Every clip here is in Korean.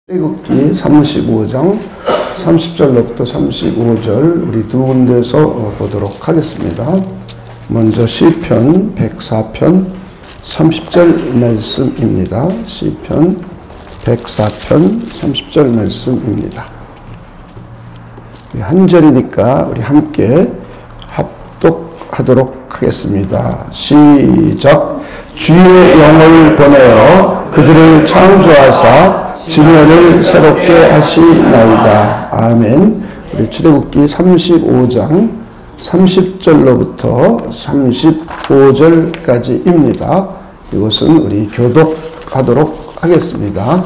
출애굽기 35장 30절로부터 35절 우리 두 군데서 보도록 하겠습니다. 먼저 시편 104편 30절 말씀입니다. 시편 104편 30절 말씀입니다. 한 절이니까 우리 함께 합독하도록 하겠습니다. 시작. 주의 영을 보내어 그들을 창조하사 지면을 새롭게 하시나이다. 아멘. 우리 출애굽기 35장 30절로부터 35절까지입니다. 이것은 우리 교독하도록 하겠습니다.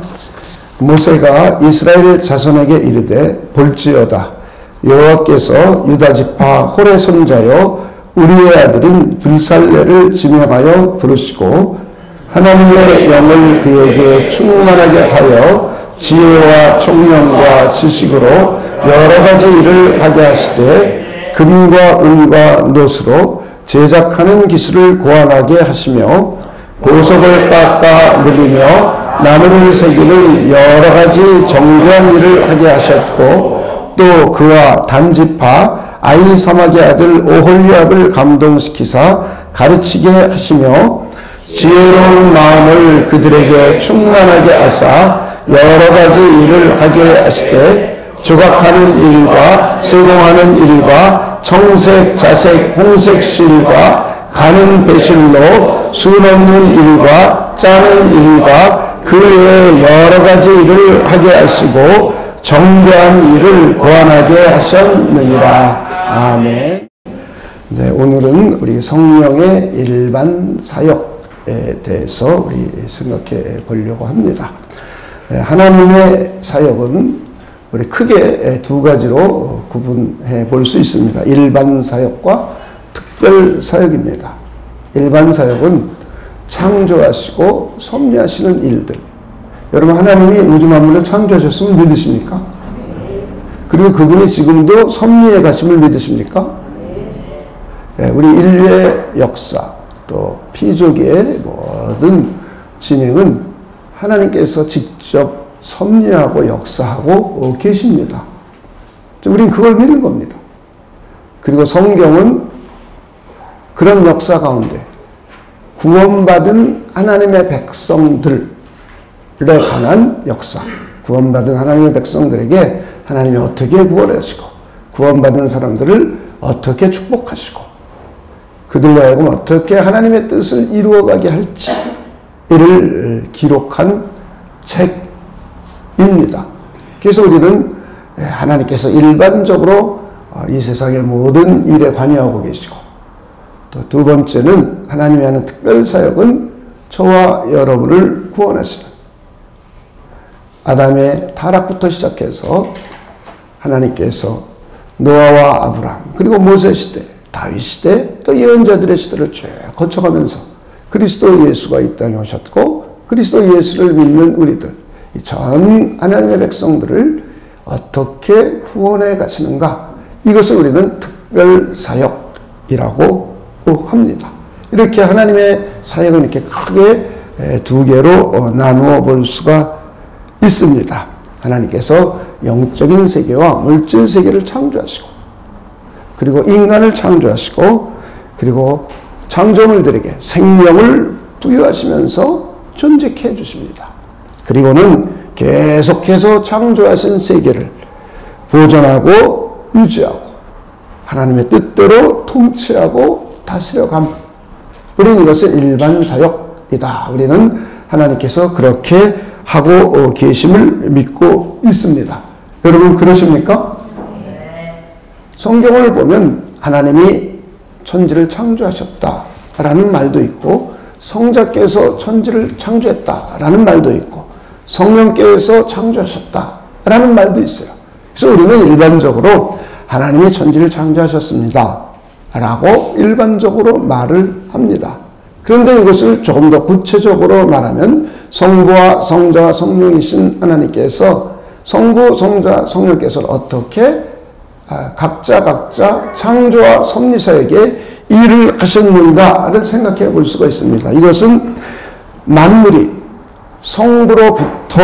모세가 이스라엘 자손에게 이르되 볼지어다 여호와께서 유다 지파 홀의 손자여 우리의 아들인 불살레를 지명하여 부르시고 하나님의 영을 그에게 충만하게 하여 지혜와 총명과 지식으로 여러 가지 일을 하게 하시되 금과 은과 노스로 제작하는 기술을 고안하게 하시며 보석을 깎아 늘리며 나무를 새기는 여러 가지 정교한 일을 하게 하셨고 또 그와 단지파 아히사막의 아들 오홀리압을 감동시키사 가르치게 하시며 지혜로운 마음을 그들에게 충만하게 하사 여러 가지 일을 하게 하시되 조각하는 일과 세공하는 일과 청색, 자색, 홍색 실과 가는 배실로 수놓는 일과 짜는 일과 그 외에 여러 가지 일을 하게 하시고 정교한 일을 고안하게 하셨느니라. 아멘. 네, 오늘은 우리 성령의 일반 사역에 대해서 우리 생각해 보려고 합니다. 하나님의 사역은 우리 크게 두 가지로 구분해 볼 수 있습니다. 일반 사역과 특별 사역입니다. 일반 사역은 창조하시고 섭리하시는 일들. 여러분, 하나님이 우주 만물을 창조하셨으면 믿으십니까? 그리고 그분이 지금도 섭리해 가심을 믿으십니까? 네, 우리 인류의 역사, 또 피조계의 모든 진행은 하나님께서 직접 섭리하고 역사하고 계십니다. 우리는 그걸 믿는 겁니다. 그리고 성경은 그런 역사 가운데 구원받은 하나님의 백성들에 관한 역사, 구원받은 하나님의 백성들에게 하나님이 어떻게 구원하시고 구원받은 사람들을 어떻게 축복하시고 그들로 하여금 어떻게 하나님의 뜻을 이루어가게 할지 이를 기록한 책입니다. 그래서 우리는 하나님께서 일반적으로 이 세상의 모든 일에 관여하고 계시고 또 두 번째는 하나님이 하는 특별 사역은 저와 여러분을 구원하시는 아담의 타락부터 시작해서 하나님께서 노아와 아브라함 그리고 모세 시대, 다윗 시대 또 예언자들의 시대를 쭉 거쳐가면서 그리스도 예수가 이 땅에 오셨고 그리스도 예수를 믿는 우리들 전 하나님의 백성들을 어떻게 구원해 가시는가, 이것을 우리는 특별 사역이라고 합니다. 이렇게 하나님의 사역은 이렇게 크게 두 개로 나누어 볼 수가 있습니다. 하나님께서 영적인 세계와 물질 세계를 창조하시고 그리고 인간을 창조하시고 그리고 창조물들에게 생명을 부여하시면서 존재케 해주십니다. 그리고는 계속해서 창조하신 세계를 보존하고 유지하고 하나님의 뜻대로 통치하고 다스려감. 우리는 이것을 일반 사역이다. 우리는 하나님께서 그렇게 하고 계심을 믿고 있습니다. 여러분 그러십니까? 성경을 보면 하나님이 천지를 창조하셨다라는 말도 있고 성자께서 천지를 창조했다라는 말도 있고 성령께서 창조하셨다라는 말도 있어요. 그래서 우리는 일반적으로 하나님이 천지를 창조하셨습니다 라고 일반적으로 말을 합니다. 그런데 이것을 조금 더 구체적으로 말하면 성부와 성자와 성령이신 하나님께서 성부, 성자, 성령께서 어떻게 각자 창조와 섭리사에게 일을 하셨는가를 생각해 볼 수가 있습니다. 이것은 만물이 성부로부터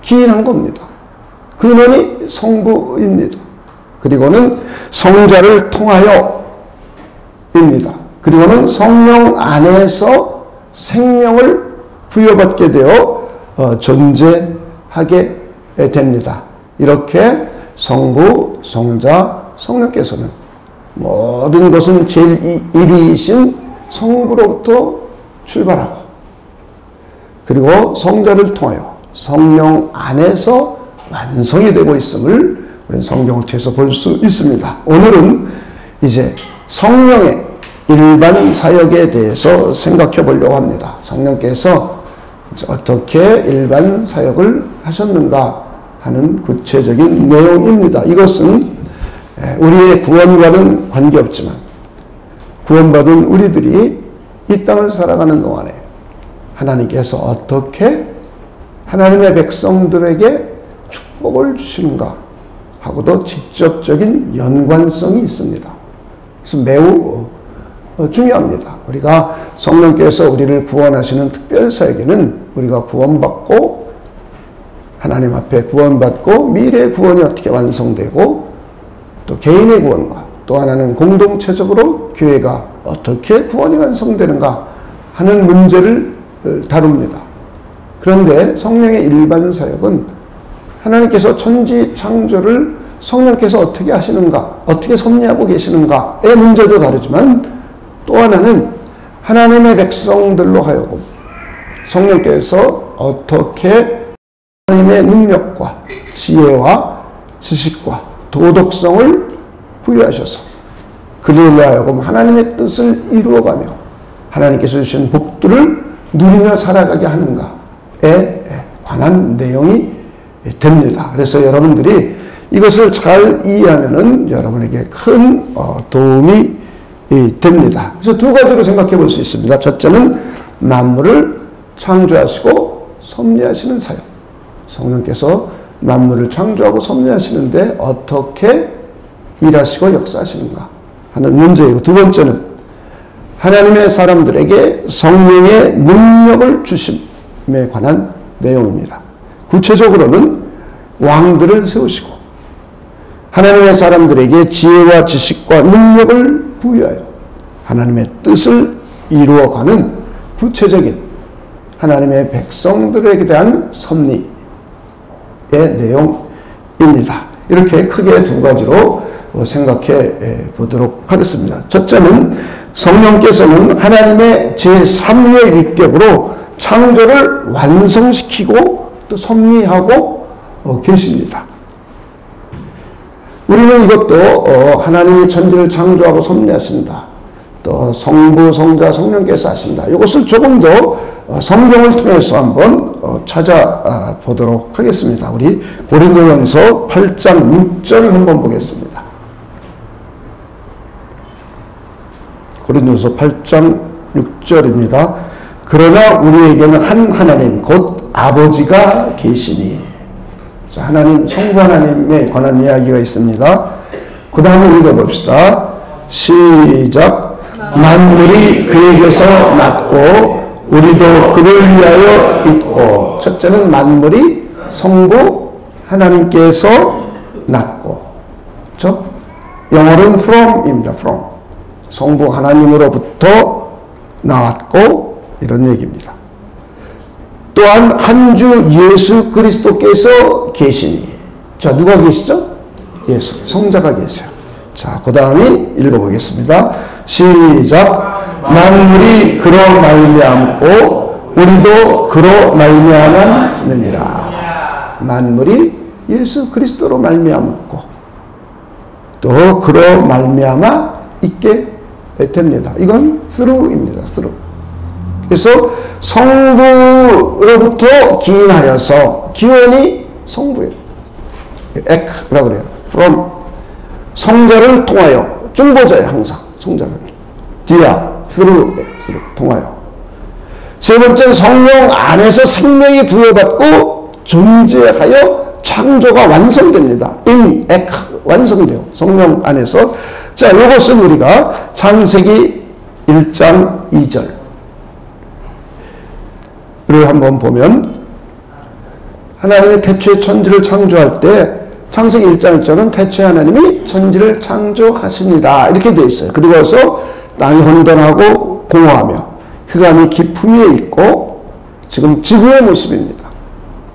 기인한 겁니다. 근원이 성부입니다. 그리고는 성자를 통하여입니다. 그리고는 성령 안에서 생명을 부여받게 되어 존재하게 됩니다. 이렇게 성부, 성자, 성령께서는 모든 것은 제1위이신 성부로부터 출발하고, 그리고 성자를 통하여 성령 안에서 완성이 되고 있음을 우리는 성경을 통해서 볼 수 있습니다. 오늘은 이제 성령의 일반 사역에 대해서 생각해 보려고 합니다. 성령께서 어떻게 일반 사역을 하셨는가 하는 구체적인 내용입니다. 이것은 우리의 구원과는 관계없지만 구원받은 우리들이 이 땅을 살아가는 동안에 하나님께서 어떻게 하나님의 백성들에게 축복을 주시는가 하고도 직접적인 연관성이 있습니다. 그래서 매우 중요합니다. 우리가 성령께서 우리를 구원하시는 특별사역에는 우리가 구원받고 하나님 앞에 구원받고 미래의 구원이 어떻게 완성되고 또 개인의 구원과 또 하나는 공동체적으로 교회가 어떻게 구원이 완성되는가 하는 문제를 다룹니다. 그런데 성령의 일반 사역은 하나님께서 천지 창조를 성령께서 어떻게 하시는가, 어떻게 섭리하고 계시는가의 문제도 다르지만 또 하나는 하나님의 백성들로 하여금 성령께서 어떻게 하나님의 능력과 지혜와 지식과 도덕성을 부여하셔서 그들로 하여금 하나님의 뜻을 이루어가며 하나님께서 주신 복들을 누리며 살아가게 하는가에 관한 내용이 됩니다. 그래서 여러분들이 이것을 잘 이해하면은 여러분에게 큰 도움이 됩니다. 그래서 두 가지로 생각해 볼 수 있습니다. 첫째는 만물을 창조하시고 섭리하시는 사역. 성령께서 만물을 창조하고 섭리하시는데 어떻게 일하시고 역사하시는가 하는 문제이고, 두 번째는 하나님의 사람들에게 성령의 능력을 주심에 관한 내용입니다. 구체적으로는 왕들을 세우시고 하나님의 사람들에게 지혜와 지식과 능력을 부여하여 하나님의 뜻을 이루어가는 구체적인 하나님의 백성들에게 대한 섭리의 내용입니다. 이렇게 크게 두 가지로 생각해 보도록 하겠습니다. 첫째는 성령께서는 하나님의 제3의 위격으로 창조를 완성시키고 또 섭리하고 계십니다. 우리는 이것도 하나님이 천지를 창조하고 섭리하신다, 또 성부, 성자, 성령께서 하신다, 이것을 조금 더 성경을 통해서 한번 찾아보도록 하겠습니다. 우리 고린도전서 8장 6절을 한번 보겠습니다. 고린도전서 8장 6절입니다. 그러나 우리에게는 한 하나님 곧 아버지가 계시니. 자, 하나님, 성부 하나님에 관한 이야기가 있습니다. 그 다음에 읽어봅시다. 시작. 만물이 그에게서 났고 우리도 그를 위하여 있고. 첫째는 만물이 성부 하나님께서 났고, 그렇죠? 영어로는 from입니다. from. 성부 하나님으로부터 나왔고, 이런 얘기입니다. 또한 한 주 예수 그리스도께서 계시니. 자, 누가 계시죠? 예수, 성자가 계세요. 자, 그 다음에 읽어보겠습니다. 시작. 만물이 그로 말미암고 우리도 그로 말미암았느니라. 만물이 예수 그리스도로 말미암고 또 그로 말미암아 있게 됩니다. 이건 through입니다. through. 그래서 성부로부터 기인하여서, 기원이 성부예요. ek라고 그래요. from. 성자를 통하여, 중보자예요. 항상 성자는 dia, through, 통하여. 세 번째는 성령 안에서 생명이 부여받고 존재하여 창조가 완성됩니다. in, ek, 완성돼요. 성령 안에서. 자, 이것은 우리가 창세기 1장 2절을 한번 보면, 하나님의 태초에 천지를 창조할 때 창세기 1장 1절은 태초에 하나님이 천지를 창조하시니라 이렇게 되어 있어요. 그리고서 땅이 혼돈하고 공허하며 흑암이 깊음 위에 있고 지금 지구의 모습입니다.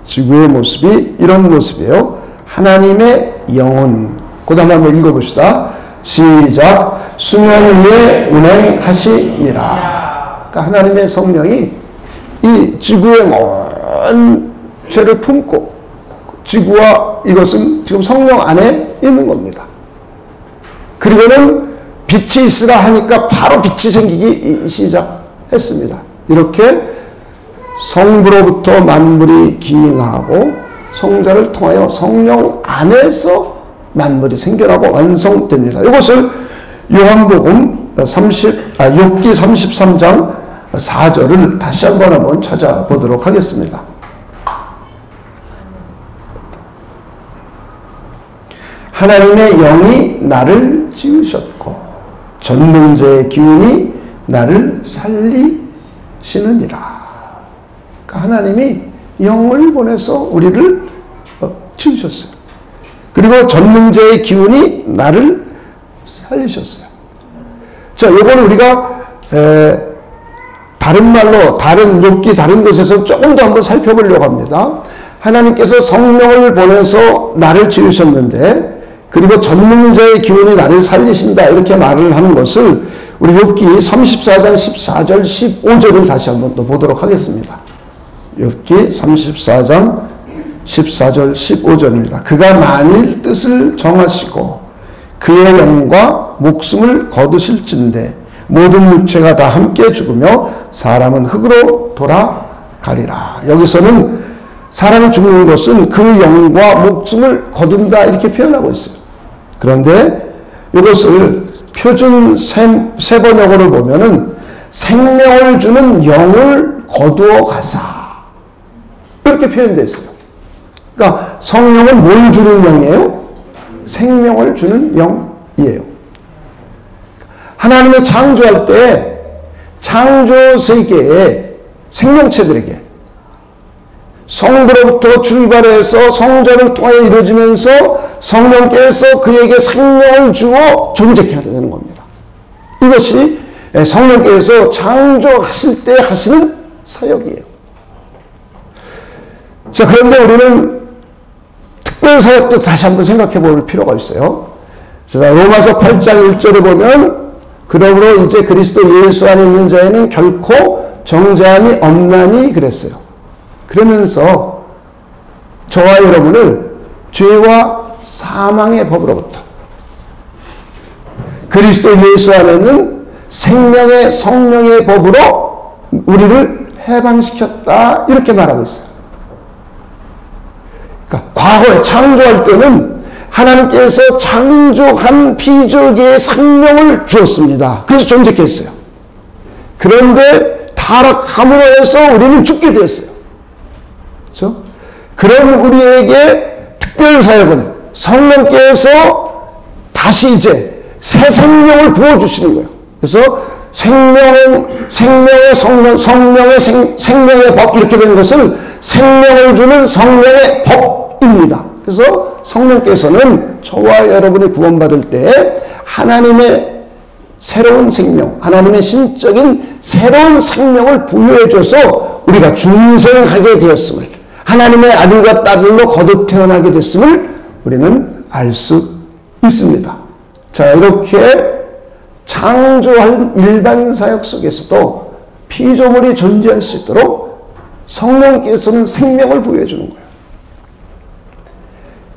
지구의 모습이 이런 모습이에요. 하나님의 영혼. 그 다음 한번 읽어봅시다. 시작. 수면 위에 운행하시니라. 그러니까 하나님의 성령이 이 지구의 모든 죄를 품고 지구와 이것은 지금 성령 안에 있는 겁니다. 그리고는 빛이 있으라 하니까 바로 빛이 생기기 시작했습니다. 이렇게 성부로부터 만물이 기잉하고 성자를 통하여 성령 안에서 만물이 생겨나고 완성됩니다. 이것을 요한복음 욥기 33장 4절을 다시 한번 찾아보도록 하겠습니다. 하나님의 영이 나를 지으셨고 전능자의 기운이 나를 살리시느니라. 그러니까 하나님이 영을 보내서 우리를 지으셨어요. 그리고 전능자의 기운이 나를 살리셨어요. 자, 이거는 우리가 다른 말로 다른 욥기 다른 곳에서 조금 더 한번 살펴보려고 합니다. 하나님께서 성령을 보내서 나를 지으셨는데 그리고 전능자의 기운이 나를 살리신다 이렇게 말을 하는 것을 우리 욥기 34장 14절 15절을 다시 한번 또 보도록 하겠습니다. 욥기 34장 14절 15절입니다. 그가 만일 뜻을 정하시고 그의 영과 목숨을 거두실진대 모든 육체가 다 함께 죽으며 사람은 흙으로 돌아가리라. 여기서는 사람이 죽는 것은 그 영과 목숨을 거둔다 이렇게 표현하고 있어요. 그런데 이것을 표준 세번역어를 보면은 생명을 주는 영을 거두어 가사 이렇게 표현되어 있어요. 그러니까 성령은 뭘 주는 영이에요? 생명을 주는 영이에요. 하나님의 창조할 때 창조 세계의 생명체들에게 성부로부터 출발해서 성자를 통하여 이루어지면서 성령께서 그에게 생명을 주어 존재케 하게 되는 겁니다. 이것이 성령께서 창조하실 때 하시는 사역이에요. 자, 그런데 우리는 특별 사역도 다시 한번 생각해 볼 필요가 있어요. 자, 로마서 8장 1절에 보면 그러므로 이제 그리스도 예수 안에 있는 자에는 결코 정죄함이 없나니 그랬어요. 그러면서 저와 여러분을 죄와 사망의 법으로부터 그리스도 예수 안에는 생명의 성령의 법으로 우리를 해방시켰다 이렇게 말하고 있어요. 그러니까 과거에 창조할 때는 하나님께서 창조한 피조계의 생명을 주었습니다. 그래서 존재케 했어요. 그런데 타락함으로 해서 우리는 죽게 되었어요. 그렇죠? 그런 우리에게 특별사역은 성령께서 다시 이제 새 생명을 부어주시는 거예요. 그래서 생명의 법 이렇게 된 것은 생명을 주는 성령의 법입니다. 그래서 성령께서는 저와 여러분이 구원받을 때 하나님의 새로운 생명, 하나님의 신적인 새로운 생명을 부여해 줘서 우리가 중생하게 되었음을, 하나님의 아들과 딸로 거듭 태어나게 됐음을 우리는 알 수 있습니다. 자, 이렇게 창조한 일반 사역 속에서도 피조물이 존재할 수 있도록 성령께서는 생명을 부여해 주는 거예요.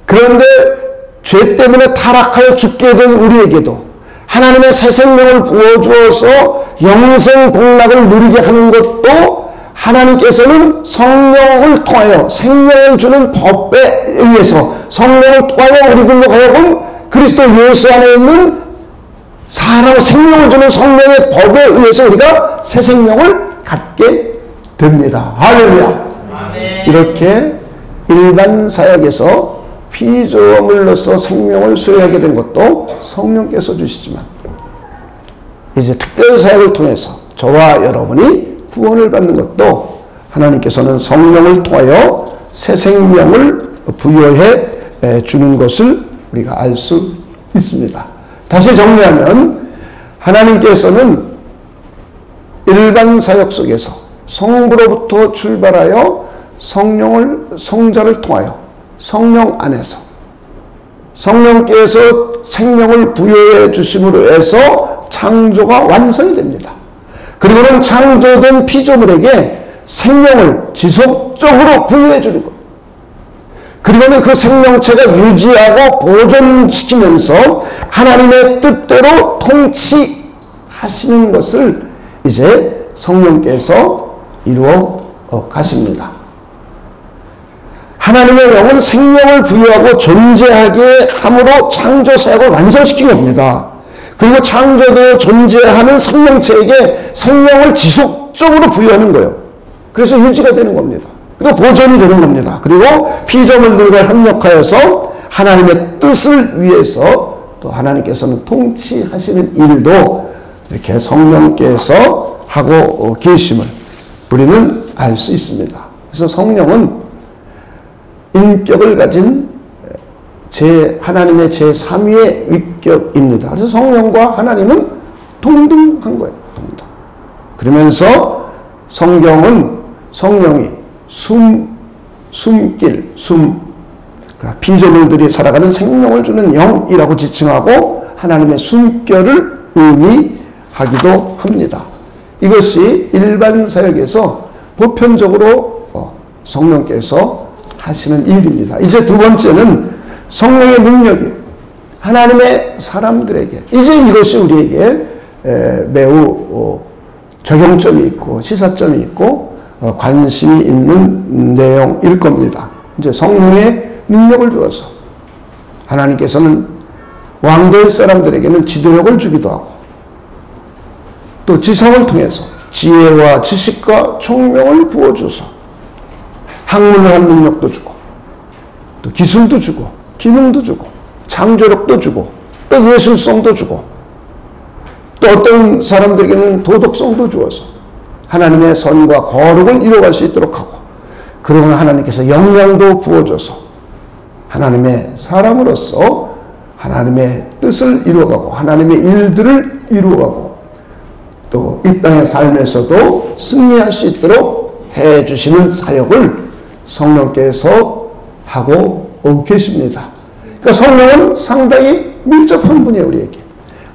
그런데 죄 때문에 타락하여 죽게 된 우리에게도 하나님의 새 생명을 부어주어서 영생 복락을 누리게 하는 것도 하나님께서는 성령을 통하여 생명을 주는 법에 의해서 성령을 통하여 우리들로 하여금 그리스도 예수 안에 있는 사람 생명을 주는 성령의 법에 의해서 우리가 새 생명을 갖게 됩니다. 할렐루야. 아멘. 이렇게 일반 사역에서 피조물로서 생명을 소유하게 된 것도 성령께서 주시지만 이제 특별 사역을 통해서 저와 여러분이 구원을 받는 것도 하나님께서는 성령을 통하여 새 생명을 부여해 주는 것을 우리가 알 수 있습니다. 다시 정리하면 하나님께서는 일반 사역 속에서 성부로부터 출발하여 성자를 통하여 성령 안에서 성령께서 생명을 부여해 주심으로 해서 창조가 완성이 됩니다. 그리고는 창조된 피조물에게 생명을 지속적으로 부여해 주는 것. 그리고는 그 생명체가 유지하고 보존시키면서 하나님의 뜻대로 통치하시는 것을 이제 성령께서 이루어 가십니다. 하나님의 영은 생명을 부여하고 존재하게 함으로 창조 사역을 완성시킨 겁니다. 그리고 창조되어 존재하는 생명체에게 생명을 지속적으로 부여하는 거예요. 그래서 유지가 되는 겁니다. 그리고 보존이 되는 겁니다. 그리고 피조물들과 협력하여서 하나님의 뜻을 위해서 또 하나님께서는 통치하시는 일도 이렇게 성령께서 하고 계심을 우리는 알 수 있습니다. 그래서 성령은 인격을 가진 하나님의 제3위의 위격입니다. 그래서 성령과 하나님은 동등한 거예요. 동등. 그러면서 성령이 숨길, 피조물들이 살아가는 생명을 주는 영이라고 지칭하고 하나님의 숨결을 의미하기도 합니다. 이것이 일반 사역에서 보편적으로 성령께서 하시는 일입니다. 이제 두 번째는 성령의 능력이 하나님의 사람들에게 이제 이것이 우리에게 매우 적용점이 있고 시사점이 있고 관심이 있는 내용일 겁니다. 이제 성령의 능력을 주어서 하나님께서는 왕될 사람들에게는 지도력을 주기도 하고 또 지성을 통해서 지혜와 지식과 총명을 부어줘서 학문을 한 능력도 주고 또 기술도 주고 기능도 주고 창조력도 주고 또 예술성도 주고 또 어떤 사람들에게는 도덕성도 주어서 하나님의 선과 거룩을 이루어갈 수 있도록 하고 그러면 하나님께서 영향도 부어줘서 하나님의 사람으로서 하나님의 뜻을 이루어가고 하나님의 일들을 이루어가고 또 이 땅의 삶에서도 승리할 수 있도록 해주시는 사역을 성령께서 하고 계십니다. 그러니까 성령은 상당히 밀접한 분이에요. 우리에게.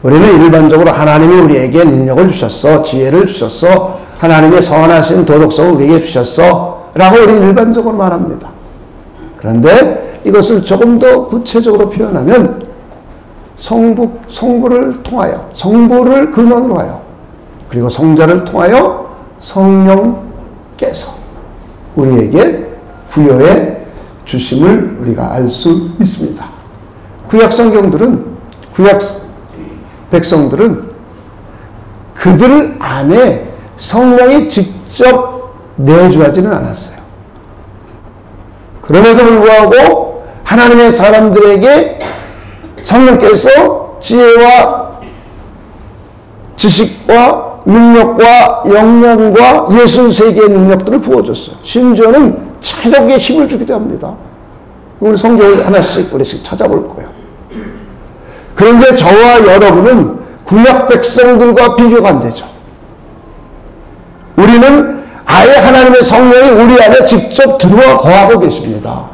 우리는 일반적으로 하나님이 우리에게 능력을 주셨어, 지혜를 주셨어, 하나님의 선하신 도덕성을 우리에게 주셨어 라고 우리는 일반적으로 말합니다. 그런데 이것을 조금 더 구체적으로 표현하면 성부를 통하여 성부를 근원으로 하여 그리고 성자를 통하여 성령께서 우리에게 부여해 주심을 우리가 알 수 있습니다. 구약 백성들은 그들 안에 성령이 직접 내주하지는 않았어요. 그럼에도 불구하고 하나님의 사람들에게 성령께서 지혜와 지식과 능력과 역량과 예술세계의 능력들을 부어줬어요. 심지어는 체력에 힘을 주기도 합니다. 우리 성경을 하나씩 찾아볼 거예요. 그런데 저와 여러분은 구약 백성들과 비교가 안 되죠. 우리는 아예 하나님의 성령이 우리 안에 직접 들어와 거하고 계십니다.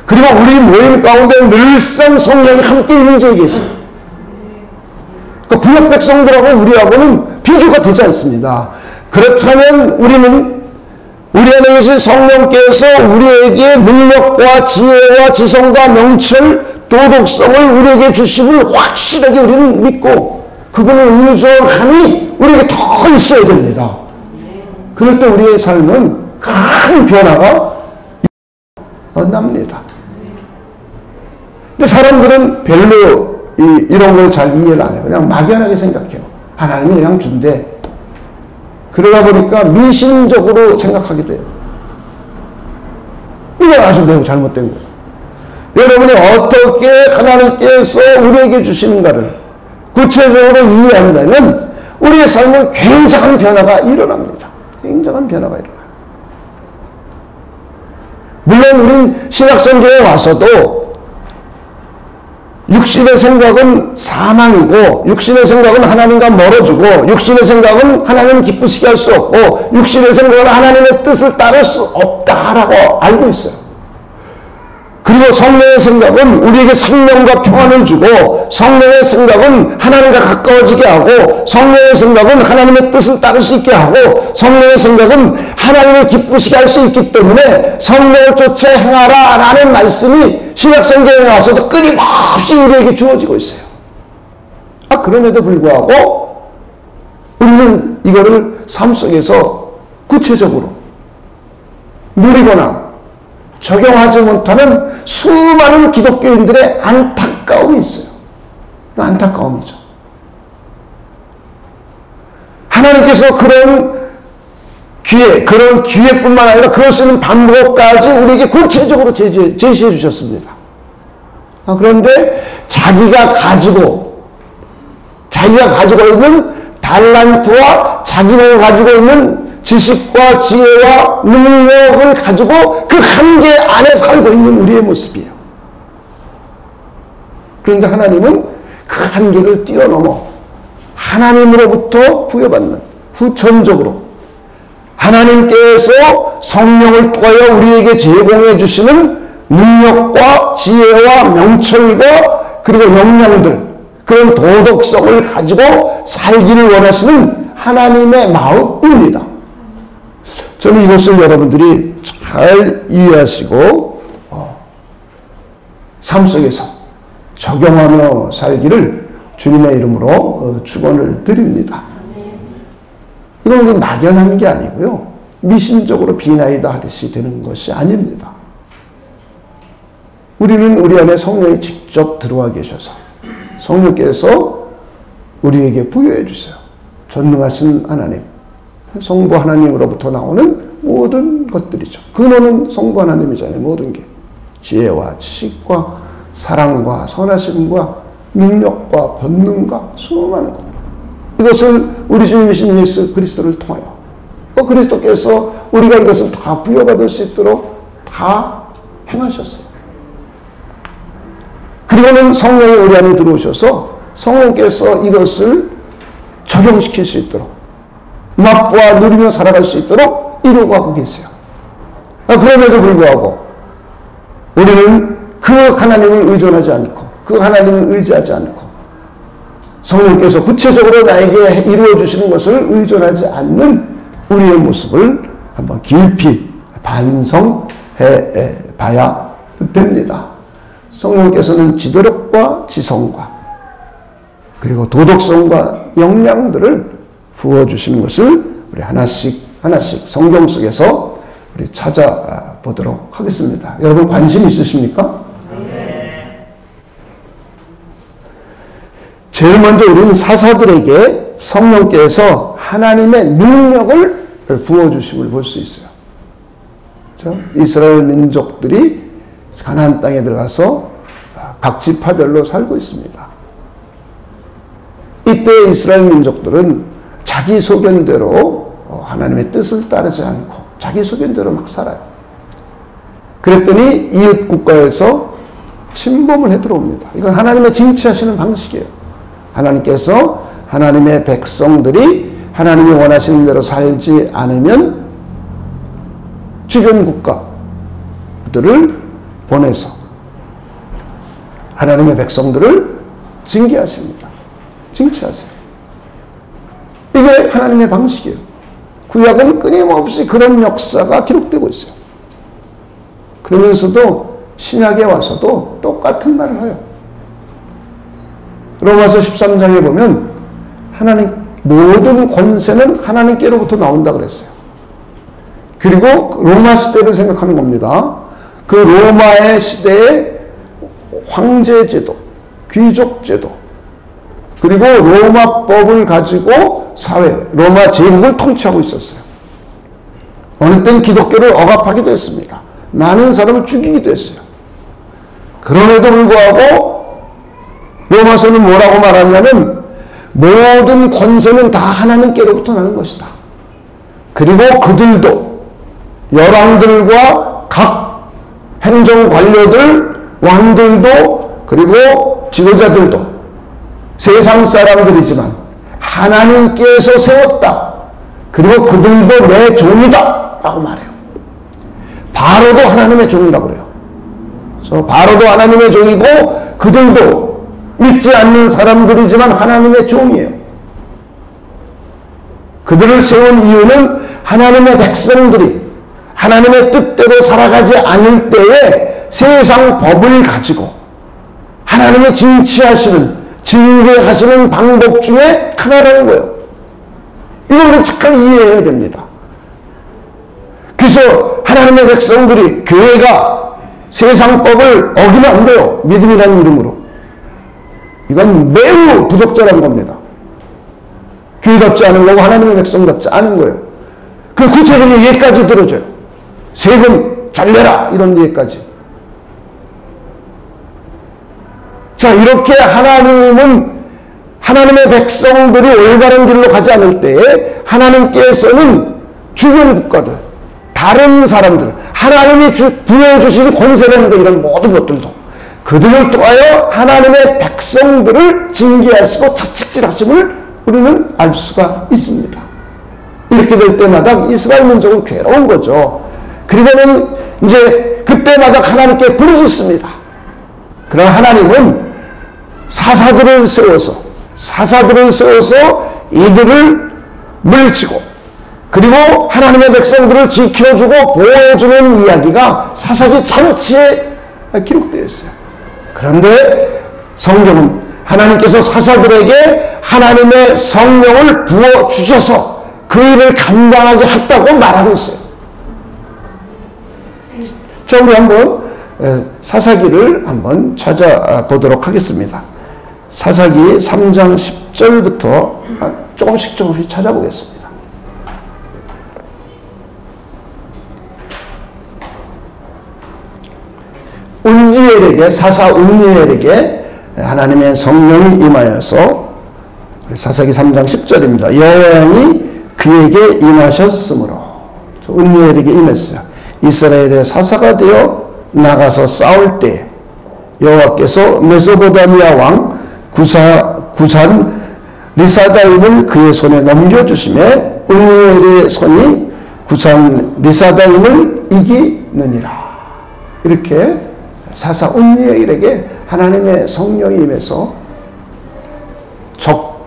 그리고 우리 모임 가운데 늘상 성령이 함께 임재해 계세요. 그러니까 구약 백성들하고 우리하고는 비교가 되지 않습니다. 그렇다면 우리는 우리 안에 계신 성령께서 우리에게 능력과 지혜와 지성과 명철, 도덕성을 우리에게 주심을 확실하게 우리는 믿고 그분을 의존함이 우리에게 더 있어야 됩니다. 그럴 때 우리의 삶은 큰 변화가 납니다. 근데 사람들은 별로 이런 걸 잘 이해를 안 해요. 그냥 막연하게 생각해요. 하나님이 그냥 준대. 그러다 보니까 미신적으로 생각하게 돼요. 이건 아주 매우 잘못된 거예요. 여러분이 어떻게 하나님께서 우리에게 주시는가를 구체적으로 이해한다면 우리의 삶은 굉장한 변화가 일어납니다. 굉장한 변화가 일어나요. 물론 우린 신약성경에 와서도 육신의 생각은 사망이고, 육신의 생각은 하나님과 멀어지고, 육신의 생각은 하나님을 기쁘시게 할 수 없고, 육신의 생각은 하나님의 뜻을 따를 수 없다라고 알고 있어요. 그리고 성령의 생각은 우리에게 생명과 평안을 주고, 성령의 생각은 하나님과 가까워지게 하고, 성령의 생각은 하나님의 뜻을 따를 수 있게 하고, 성령의 생각은 하나님을 기쁘시게 할 수 있기 때문에 성령을 쫓아 행하라 라는 말씀이 신약성경에 와서도 끊임없이 우리에게 주어지고 있어요. 그럼에도 불구하고 우리는 이거를 삶 속에서 구체적으로 누리거나 적용하지 못하는 수많은 기독교인들의 안타까움이 있어요. 안타까움이죠. 하나님께서 그런 기회뿐만 아니라 그럴 수 있는 방법까지 우리에게 구체적으로 제시해 주셨습니다. 그런데 자기가 가지고 있는 달란트와 자기가 가지고 있는 지식과 지혜와 능력을 가지고 그 한계 안에 살고 있는 우리의 모습이에요. 그런데 하나님은 그 한계를 뛰어넘어 하나님으로부터 부여받는 후천적으로 하나님께서 성령을 통하여 우리에게 제공해 주시는 능력과 지혜와 명철과 그리고 역량들, 그런 도덕성을 가지고 살기를 원하시는 하나님의 마음입니다. 저는 이것을 여러분들이 잘 이해하시고 삶 속에서 적용하며 살기를 주님의 이름으로 축원을 드립니다. 이건 막연한 게 아니고요, 미신적으로 비나이다 하듯이 되는 것이 아닙니다. 우리는 우리 안에 성령이 직접 들어와 계셔서 성령께서 우리에게 부여해 주세요. 전능하신 하나님, 성부 하나님으로부터 나오는 모든 것들이죠. 근원은 성부 하나님이잖아요. 모든 게 지혜와 지식과 사랑과 선하심과 능력과 권능과 수많은 것, 이것을 우리 주님이신 예수 그리스도를 통하여 그리스도께서 우리가 이것을 다 부여받을 수 있도록 다 행하셨어요. 그리고는 성령이 우리 안에 들어오셔서 성령께서 이것을 적용시킬 수 있도록, 맛보아 누리며 살아갈 수 있도록 이루어가고 계세요. 그럼에도 불구하고 우리는 그 하나님을 의존하지 않고, 그 하나님을 의지하지 않고, 성령께서 구체적으로 나에게 이루어주시는 것을 의존하지 않는 우리의 모습을 한번 깊이 반성해 봐야 됩니다. 성령께서는 지도력과 지성과 그리고 도덕성과 역량들을 부어주시는 것을 우리 하나씩 성경 속에서 우리 찾아보도록 하겠습니다. 여러분 관심 있으십니까? 네. 제일 먼저 우리는 사사들에게 성령께서 하나님의 능력을 부어주심을 볼 수 있어요. 그렇죠? 이스라엘 민족들이 가나안 땅에 들어가서 각 지파별로 살고 있습니다. 이때 이스라엘 민족들은 자기 소견대로 하나님의 뜻을 따르지 않고 자기 소견대로 막 살아요. 그랬더니 이웃 국가에서 침범을 해 들어옵니다. 이건 하나님의 징치하시는 방식이에요. 하나님께서 하나님의 백성들이 하나님이 원하시는 대로 살지 않으면 주변 국가들을 보내서 하나님의 백성들을 징계하십니다. 징치하세요. 이게 하나님의 방식이에요. 구약은 끊임없이 그런 역사가 기록되고 있어요. 그러면서도 신약에 와서도 똑같은 말을 해요. 로마서 13장에 보면 하나님 모든 권세는 하나님께로부터 나온다 그랬어요. 그리고 로마 시대를 생각하는 겁니다. 그 로마의 시대에 황제제도, 귀족제도, 그리고 로마법을 가지고 사회, 로마 제국을 통치하고 있었어요. 어느 때는 기독교를 억압하기도 했습니다. 많은 사람을 죽이기도 했어요. 그럼에도 불구하고 로마서는 뭐라고 말하냐면 모든 권세는 다 하나님께로부터 나는 것이다. 그리고 그들도 열왕들과 각 행정 관료들, 왕들도, 그리고 지도자들도 세상 사람들이지만 하나님께서 세웠다. 그리고 그들도 내 종이다. 라고 말해요. 바로도 하나님의 종이라고 그래요. 그래서 바로도 하나님의 종이고 그들도 믿지 않는 사람들이지만 하나님의 종이에요. 그들을 세운 이유는 하나님의 백성들이 하나님의 뜻대로 살아가지 않을 때에 세상 법을 가지고 하나님의 징계하시는 방법 중에 하나라는 거예요. 이걸 우리 착하게 이해해야 됩니다. 그래서 하나님의 백성들이 교회가 세상 법을 어기면 안 돼요. 믿음이라는 이름으로. 이건 매우 부적절한 겁니다. 교회답지 않은 거고 하나님의 백성답지 않은 거예요. 그 구체적인 예까지 들어줘요. 세금 잘 내라 이런 예까지. 자, 이렇게 하나님은 하나님의 백성들이 올바른 길로 가지 않을 때에 하나님께서는 주변 국가들, 다른 사람들, 하나님이 부여주신 권세라는 이런 모든 것들도 그들을 통하여 하나님의 백성들을 징계하시고 채찍질하심을 우리는 알 수가 있습니다. 이렇게 될 때마다 이스라엘 민족은 괴로운 거죠. 그러면은 이제 그때마다 하나님께 부르짖습니다. 그러나 하나님은 사사들을 세워서 이들을 물리치고 그리고 하나님의 백성들을 지켜주고 보호해주는 이야기가 사사기 전체에 기록되어 있어요. 그런데 성경은 하나님께서 사사들에게 하나님의 성령을 부어주셔서 그 일을 감당하게 했다고 말하고 있어요. 자, 우리 한번 사사기를 한번 찾아보도록 하겠습니다. 사사기 3장 10절부터 조금씩 찾아보겠습니다. 사사 운니엘에게 하나님의 성령이 임하여서 사사기 3장 10절입니다. 여호와니 그에게 임하셨으므로 운니엘에게 임했어요. 이스라엘의 사사가 되어 나가서 싸울 때 여호와께서 메소포타미아 왕 구산 리사다임을 그의 손에 넘겨주심에 운니엘의 손이 구산 리사다임을 이기느니라. 이렇게 사사 운니엘에게 하나님의 성령이 임해서 적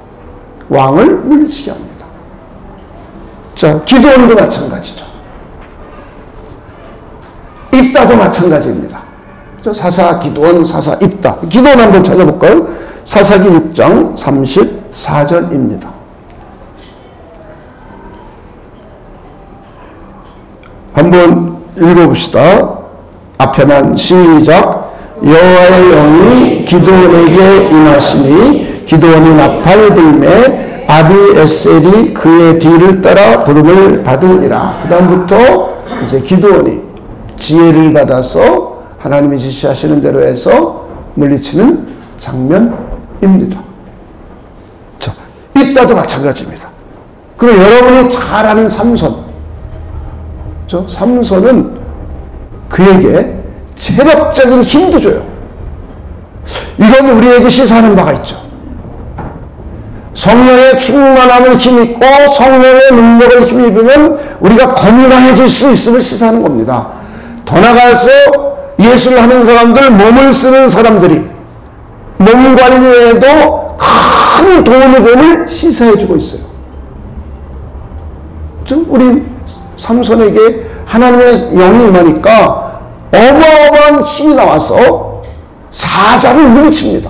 왕을 물리치게 합니다. 자, 기드온도 마찬가지죠. 입다도 마찬가지입니다. 사사 기드온, 사사 입다. 기드온 한번 찾아볼까요? 사사기 6장 34절입니다. 한번 읽어봅시다. 앞에만 시작. 여호와의 영이 기드온에게 임하시니 기드온이 나팔 불매 아비에셀이 그의 뒤를 따라 부름을 받으리라. 그 다음부터 이제 기드온이 지혜를 받아서 하나님이 지시하시는 대로 해서 물리치는 장면입니다. 자, 이따도 마찬가지입니다. 그리고 여러분이 잘 아는 삼손. 삼손은 그에게 체력적인 힘도 줘요. 이건 우리에게 시사하는 바가 있죠. 성령의 충만함을 힘입고 성령의 능력을 힘입으면 우리가 건강해질 수 있음을 시사하는 겁니다. 더 나아가서 예술을 하는 사람들, 몸을 쓰는 사람들이 몸 관리에도 큰 도움이 됨을 시사해주고 있어요. 즉 우리 삼손에게 하나님의 영이 임하니까 어마어마한 힘이 나와서 사자를 물리칩니다.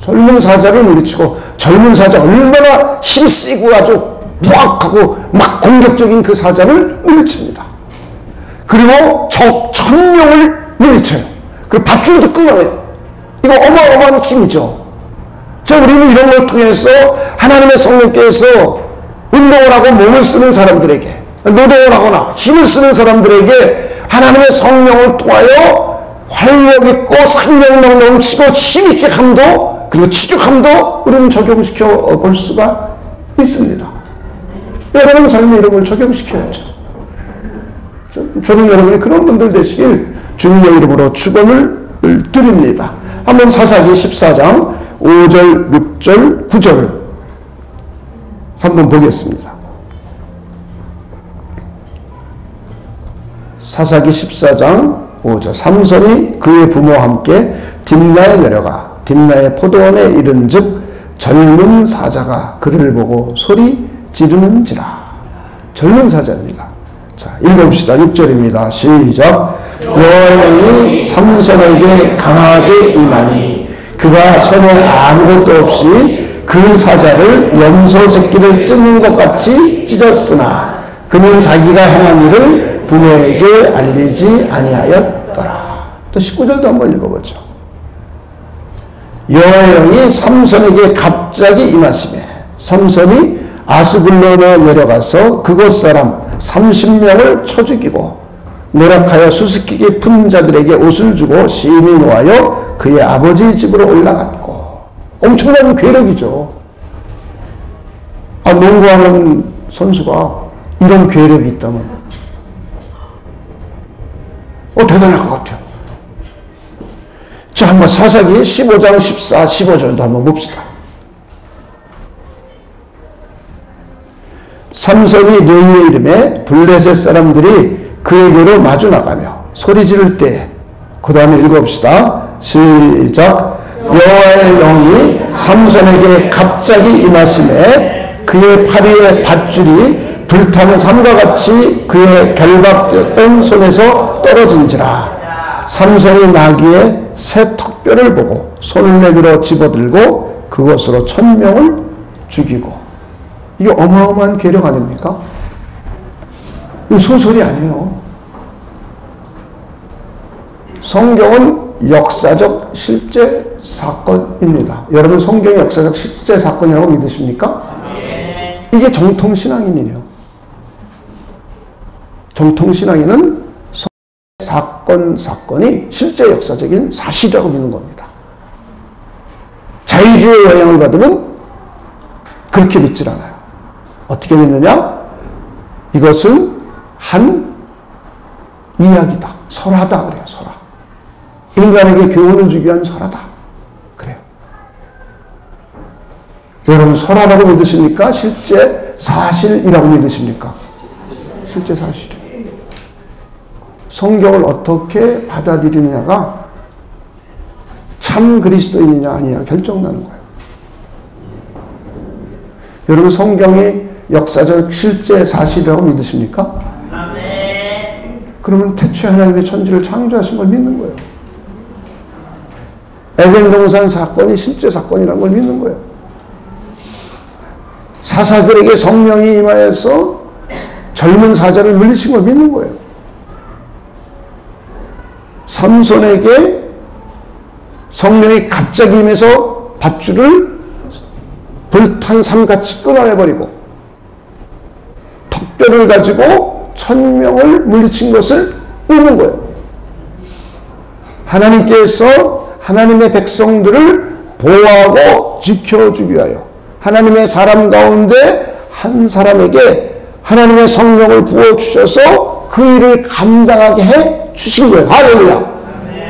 젊은 사자를 물리치고 젊은 사자 얼마나 힘세고 아주 무악하고 막 공격적인 그 사자를 물리칩니다. 그리고 적 1000명을 물리쳐요. 그리고 밧줄도 끊어요. 이거 어마어마한 힘이죠. 우리는 이런 걸 통해서 하나님의 성령께서 운동을 하고 몸을 쓰는 사람들에게, 노동을 하거나 힘을 쓰는 사람들에게 하나님의 성령을 통하여 활력있고 생명력 넘치고 힘있게 함도 그리고 추격함도 우리는 적용시켜 볼 수가 있습니다. 여러분 삶에 이런 걸 적용시켜야죠. 저는 여러분이 그런 분들 되시길 주님의 이름으로 축원을 드립니다. 한번 사사기 14장 5절, 6절, 9절 한번 보겠습니다. 사사기 14장 5절. 삼손이 그의 부모와 함께 딥나에 내려가 딥나의 포도원에 이른즉 젊은 사자가 그를 보고 소리 지르는지라. 젊은 사자입니다. 자, 읽어봅시다. 6절입니다. 시작. 여호와의 영이 삼손에게 강하게 임하니 그가 손에 아무것도 없이 그 사자를 염소 새끼를 찢는 것 같이 찢었으나 그는 자기가 행한 일을 부모에게 알리지 아니하였더라. 또 19절도 한번 읽어보죠. 여호와의 영이 삼손에게 갑자기 임하시매 삼손이 아스불론에 내려가서 그곳 사람 30명을 쳐 죽이고 노력하여 수수께끼 깊은 자들에게 옷을 주고 시인이 놓아여 그의 아버지 집으로 올라갔고. 엄청난 괴력이죠. 농구하는 선수가 이런 괴력이 있다면 대단할 것 같아요. 자, 한번 사사기 15장 14, 15절도 한번 봅시다. 삼손이 레위의 이름에 블레셋 사람들이 그에게로 마주 나가며 소리 지를 때, 그 다음에 읽어봅시다. 시작. 여호와의 영이 삼손에게 갑자기 임하시매 그의 팔 위에 밧줄이 불타는 삼과 같이 그의 결박된 손에서 떨어진지라. 삼손이 나귀의 새 턱뼈를 보고 손을 내밀어 집어들고 그것으로 1000명을 죽이고. 이게 어마어마한 괴력 아닙니까? 이거 소설이 아니에요. 성경은 역사적 실제 사건입니다. 여러분 성경이 역사적 실제 사건이라고 믿으십니까? 이게 정통신앙인이에요. 정통신앙인은 사건이 실제 역사적인 사실이라고 믿는 겁니다. 자유주의 영향을 받으면 그렇게 믿질 않아요. 어떻게 믿느냐? 이것은 한 이야기다. 설화다. 그래요. 설화. 인간에게 교훈을 주기 위한 설화다. 그래요. 여러분 설화라고 믿으십니까? 실제 사실이라고 믿으십니까? 실제 사실이에요. 성경을 어떻게 받아들이느냐가 참 그리스도인이냐 아니냐 결정나는 거예요. 여러분 성경이 역사적 실제 사실이라고 믿으십니까? 그러면 태초에 하나님의 천지를 창조하신 걸 믿는 거예요. 에덴 동산 사건이 실제 사건이라는 걸 믿는 거예요. 사사들에게 성령이 임하여서 젊은 사자를 물리친 걸 믿는 거예요. 삼손에게 성령이 갑자기 임해서 밧줄을 불탄 삼같이 끊어내버리고 턱뼈를 가지고 1000명을 물리친 것을 믿는 거예요. 하나님께서 하나님의 백성들을 보호하고 지켜주기 위하여 하나님의 사람 가운데 한 사람에게 하나님의 성령을 부어주셔서 그 일을 감당하게 해 주신 거예요. 할렐루야.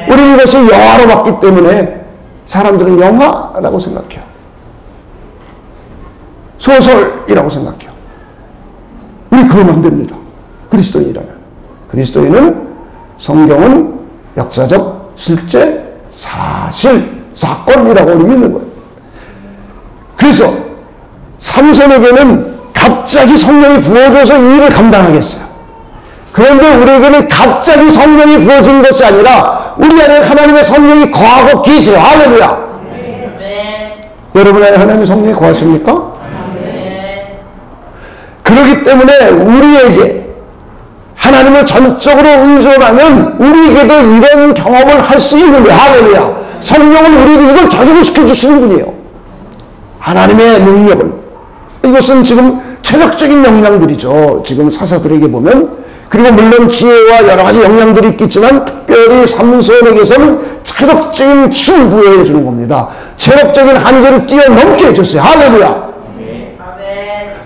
우리는 이것을 영화로 봤기 때문에 사람들은 영화라고 생각해요. 소설이라고 생각해요. 우리 그러면 안 됩니다. 그리스도인이라면. 그리스도인은 성경은 역사적 실제 사실 사건이라고 우리 믿는 거예요. 그래서 삼손에게는 갑자기 성령이 부어져서 이 일을 감당하겠어요. 그런데 우리에게는 갑자기 성령이 부어진 것이 아니라 우리 안에 하나님의 성령이 거하고 계세요. 할렐루야. 여러분 안에 하나님의 성령이 거하십니까? 그렇기 때문에 우리에게 하나님을 전적으로 의존하면 우리에게도 이런 경험을 할 수 있는 거예요. 할렐루야. 성령은 우리에게 이걸 저절로 시켜주시는 분이에요. 하나님의 능력을. 이것은 지금 체력적인 역량들이죠. 지금 사사들에게 보면. 그리고 물론 지혜와 여러 가지 역량들이 있겠지만 특별히 삼손에게서는 체력적인 힘을 부여해 주는 겁니다. 체력적인 한계를 뛰어넘게 해줬어요. 할렐루야.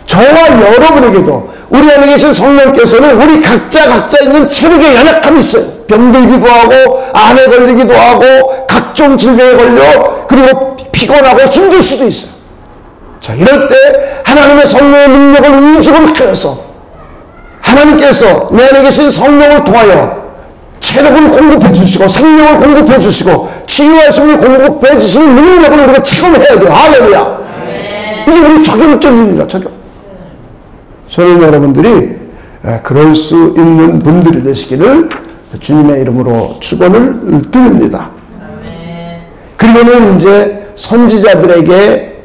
저와 여러분에게도 우리 안에 계신 성령께서는 우리 각자 있는 체력에 연약함이 있어요. 병들기도 하고 암에 걸리기도 하고 각종 질병에 걸려 그리고 피곤하고 힘들 수도 있어요. 자, 이럴 때 하나님의 성령의 능력을 의지를 하여서 하나님께서 내 안에 계신 성령을 통하여 체력을 공급해 주시고 생명을 공급해 주시고 치유하심을 공급해 주시는 능력을 우리가 체험해야 돼요. 할렐루야. 이게 우리 적용점입니다. 적용. 저는 여러분들이 그럴 수 있는 분들이 되시기를 주님의 이름으로 축원을 드립니다. 그리고는 이제 선지자들에게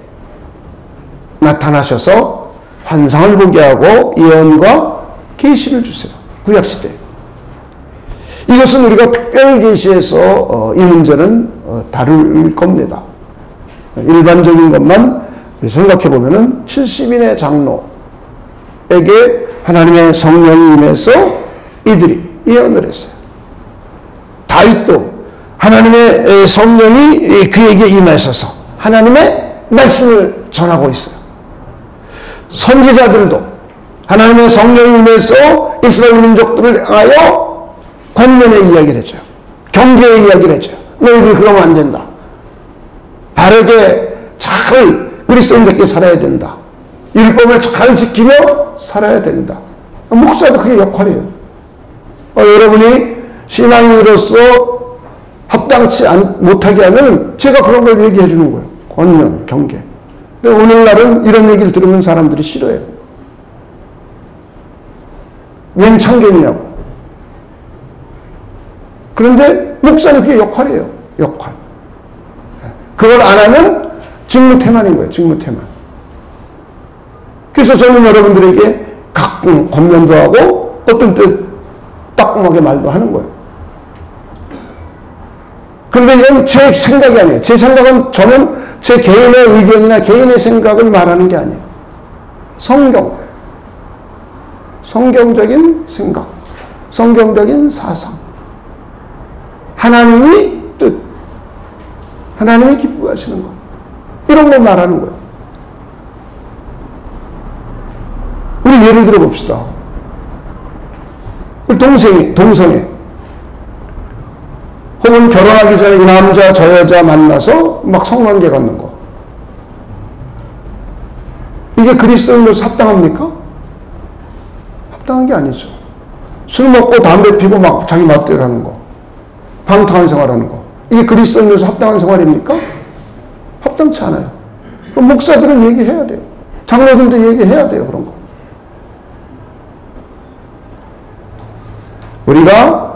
나타나셔서 환상을 보게 하고 예언과 계시를 주세요. 구약시대. 이것은 우리가 특별계시에서 이 문제는 다룰 겁니다. 일반적인 것만 생각해 보면은 70인의 장로에게 하나님의 성령이 임해서 이들이 예언을 했어요. 다윗도 하나님의 성령이 그에게 임하셔서 하나님의 말씀을 전하고 있어요. 선지자들도 하나님의 성령이 임해서 이스라엘 민족들을 향하여 권면의 이야기를 해줘요. 경계의 이야기를 해줘요. 너희들 그러면 안 된다. 바르게 잘 그리스도인답게 살아야 된다. 율법을 잘 지키며 살아야 된다. 목사도 그게 역할이에요. 여러분이 신앙인으로서 합당치 못하게 하면 제가 그런 걸 얘기해 주는 거예요. 권면, 경계. 근데 오늘날은 이런 얘기를 들으면 사람들이 싫어해요. 웬 참견이냐고. 그런데 목사는 그게 역할이에요. 역할. 그걸 안 하면 직무태만인 거예요. 직무태만. 그래서 저는 여러분들에게 가끔 권면도 하고 어떤 때 따끔하게 말도 하는 거예요. 그런데 이건 제 생각이 아니에요. 제 생각은 저는 제 개인의 의견이나 개인의 생각을 말하는 게 아니에요. 성경적인 생각, 성경적인 사상, 하나님이 뜻, 하나님이 기뻐하시는 것, 이런 거 말하는 거예요. 우리 예를 들어 봅시다. 동성애 혹은 결혼하기 전에 이 남자 저 여자 만나서 막 성관계 갖는 거, 이게 그리스도인으로서 합당합니까? 합당한 게 아니죠. 술 먹고 담배 피고 막 자기 맛대로 하는 거, 방탕한 생활하는 거, 이게 그리스도인으로서 합당한 생활입니까? 합당치 않아요. 그럼 목사들은 얘기해야 돼요. 장로들도 얘기해야 돼요. 그런 거. 우리가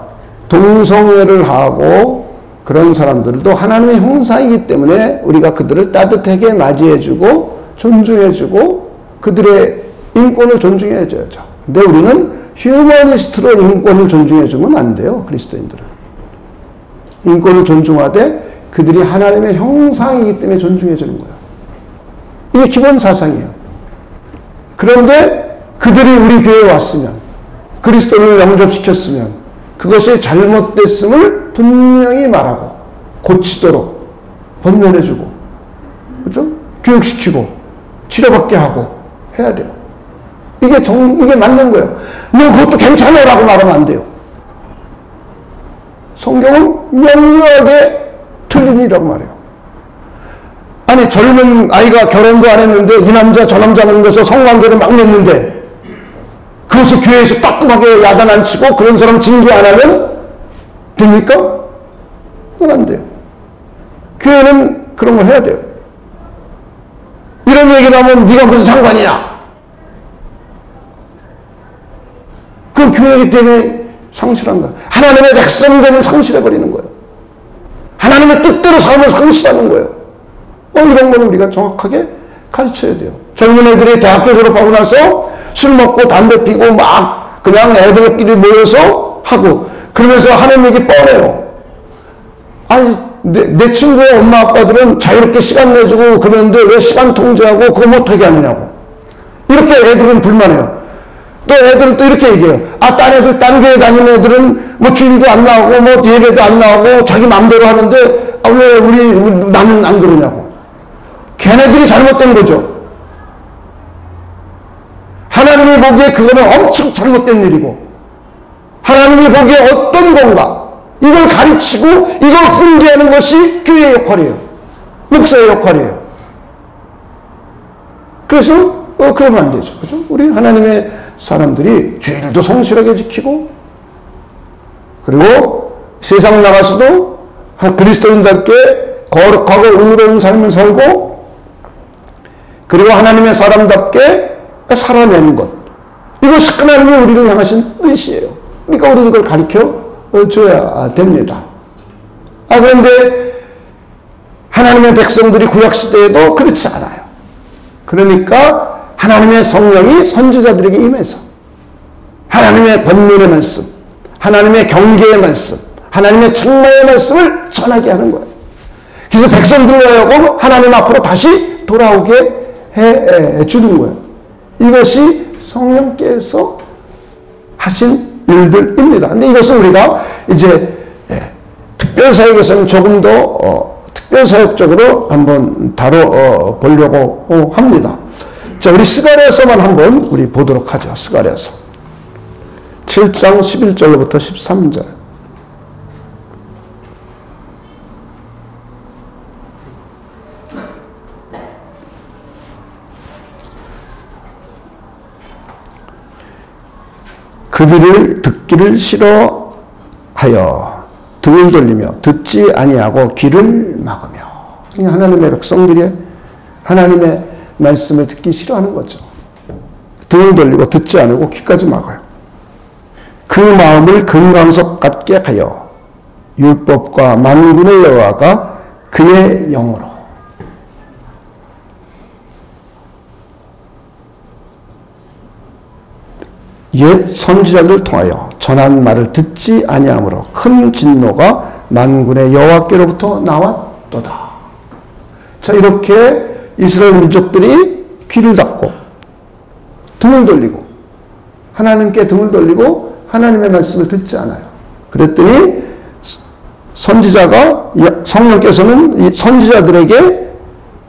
동성애를 하고 그런 사람들도 하나님의 형상이기 때문에 우리가 그들을 따뜻하게 맞이해주고 존중해주고 그들의 인권을 존중해줘야죠. 근데 우리는 휴머니스트로 인권을 존중해주면 안 돼요. 그리스도인들은. 인권을 존중하되 그들이 하나님의 형상이기 때문에 존중해주는 거예요. 이게 기본 사상이에요. 그런데 그들이 우리 교회에 왔으면, 그리스도를 영접시켰으면 그것이 잘못됐음을 분명히 말하고 고치도록 권면해주고, 그렇죠? 교육시키고 치료받게 하고 해야 돼요. 이게 맞는 거예요. 너 그것도 괜찮아라고 말하면 안 돼요. 성경은 명료하게 틀린 일이라고 말해요. 아니, 젊은 아이가 결혼도 안 했는데 이 남자 저 남자 만나서 성관계를 막 냈는데 그것을 교회에서 따끔하게 야단 안 치고 그런 사람 징계 안 하면 됩니까? 그건 안 돼요. 교회는 그런 걸 해야 돼요. 이런 얘기를 하면 네가 무슨 상관이냐? 그건 교회이기 때문에 상실한 거야. 하나님의 백성되는 상실해버리는 거예요. 하나님의 뜻대로 삶을 상실하는 거예요. 이런 거는 우리가 정확하게 가르쳐야 돼요. 젊은 애들이 대학교 졸업하고 나서 술 먹고 담배 피고 막 그냥 애들끼리 모여서 하고 그러면서 하는 얘기 뻔해요. 아니, 내 친구의 엄마 아빠들은 자유롭게 시간 내주고 그러는데 왜 시간 통제하고 그거 못하게 하느냐고. 이렇게 애들은 불만해요. 또 애들은 또 이렇게 얘기해요. 딴 애들, 딴 교회 다니는 애들은 뭐 주일도 안 나오고 뭐 예배도 안 나오고 자기 마음대로 하는데 왜 나는 안 그러냐고. 걔네들이 잘못된 거죠. 하나님이 보기에 그거는 엄청 잘못된 일이고 하나님이 보기에 어떤 건가? 이걸 가르치고 이걸 훈계하는 것이 교회의 역할이에요. 목사의 역할이에요. 그래서 그러면 안 되죠. 그죠? 우리 하나님의 사람들이 주일도 성실하게 지키고, 그리고 세상 나가서도 그리스도인답게 거룩하고 의로운 삶을 살고, 그리고 하나님의 사람답게 살아내는 것. 이것이 하나님이 우리를 향하신 뜻이에요. 그러니까 우리는 이걸 가르쳐 줘야 됩니다. 그런데 하나님의 백성들이 구약시대에도 그렇지 않아요. 그러니까 하나님의 성령이 선지자들에게 임해서 하나님의 권면의 말씀, 하나님의 경계의 말씀, 하나님의 책망의 말씀을 전하게 하는 거예요. 그래서 백성들로 하여금 하나님 앞으로 다시 돌아오게 해 주는 거예요. 이것이 성령께서 하신 일들입니다. 근데 이것을 우리가 이제 특별사역에서는 조금 더 특별사역적으로 한번 다뤄보려고 합니다. 자, 우리 스가랴서만 한번 우리 보도록 하죠. 스가랴서 7장 11절로부터 13절. 그들을 듣기를 싫어하여 등을 돌리며 듣지 아니하고 귀를 막으며. 그냥 하나님의 백성들이 하나님의 말씀을 듣기 싫어하는 거죠. 등을 돌리고 듣지 않고 귀까지 막아요. 그 마음을 금강석 같게 하여 율법과 만군의 여호와가 그의 영으로 옛 선지자들을 통하여 전한 말을 듣지 아니하므로 큰 진노가 만군의 여호와께로부터 나왔도다. 자, 이렇게 이스라엘 민족들이 귀를 닫고 등을 돌리고 하나님께 등을 돌리고 하나님의 말씀을 듣지 않아요. 그랬더니 선지자가, 성령께서는 이 선지자들에게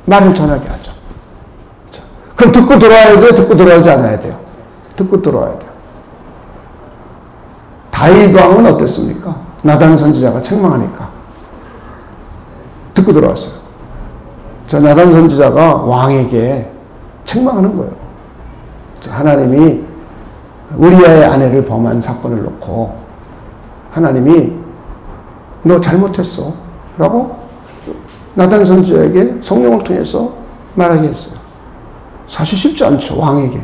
말을 전하게 하죠. 자, 그럼 듣고 돌아와야 돼요? 듣고 돌아오지 않아야 돼요? 듣고 돌아와야 돼요. 다윗 왕은 어땠습니까? 나단 선지자가 책망하니까 듣고 돌아왔어요. 자, 나단 선지자가 왕에게 책망하는 거예요. 자, 하나님이 우리아의 아내를 범한 사건을 놓고 하나님이 너 잘못했어 라고 나단 선지자에게 성령을 통해서 말하게 했어요. 사실 쉽지 않죠, 왕에게.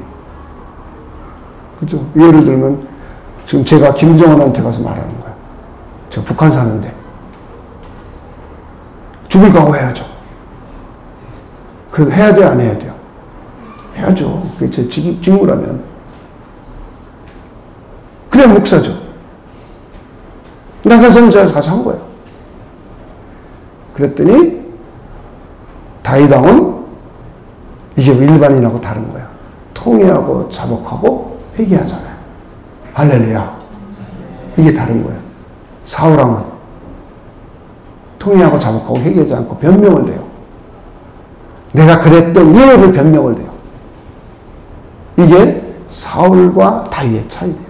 그죠? 예를 들면 지금 제가 김정은한테 가서 말하는 거예요. 제가 북한 사는데 죽을 각오해야죠. 그래도 해야 돼요, 안 해야 돼요? 해야죠. 그게 제 직무라면. 그래, 목사죠. 나간 선지자에서 가서 한 거예요. 그랬더니 다윗 왕은 이게 일반인하고 다른 거예요. 통회하고 자복하고 회개하잖아요. 할렐루야. 이게 다른 거예요. 사울 왕은 통회하고 자복하고 회개하지 않고 변명을 돼요. 내가 그랬던 이유를 변명을 돼요. 이게 사울과 다윗의 차이예요.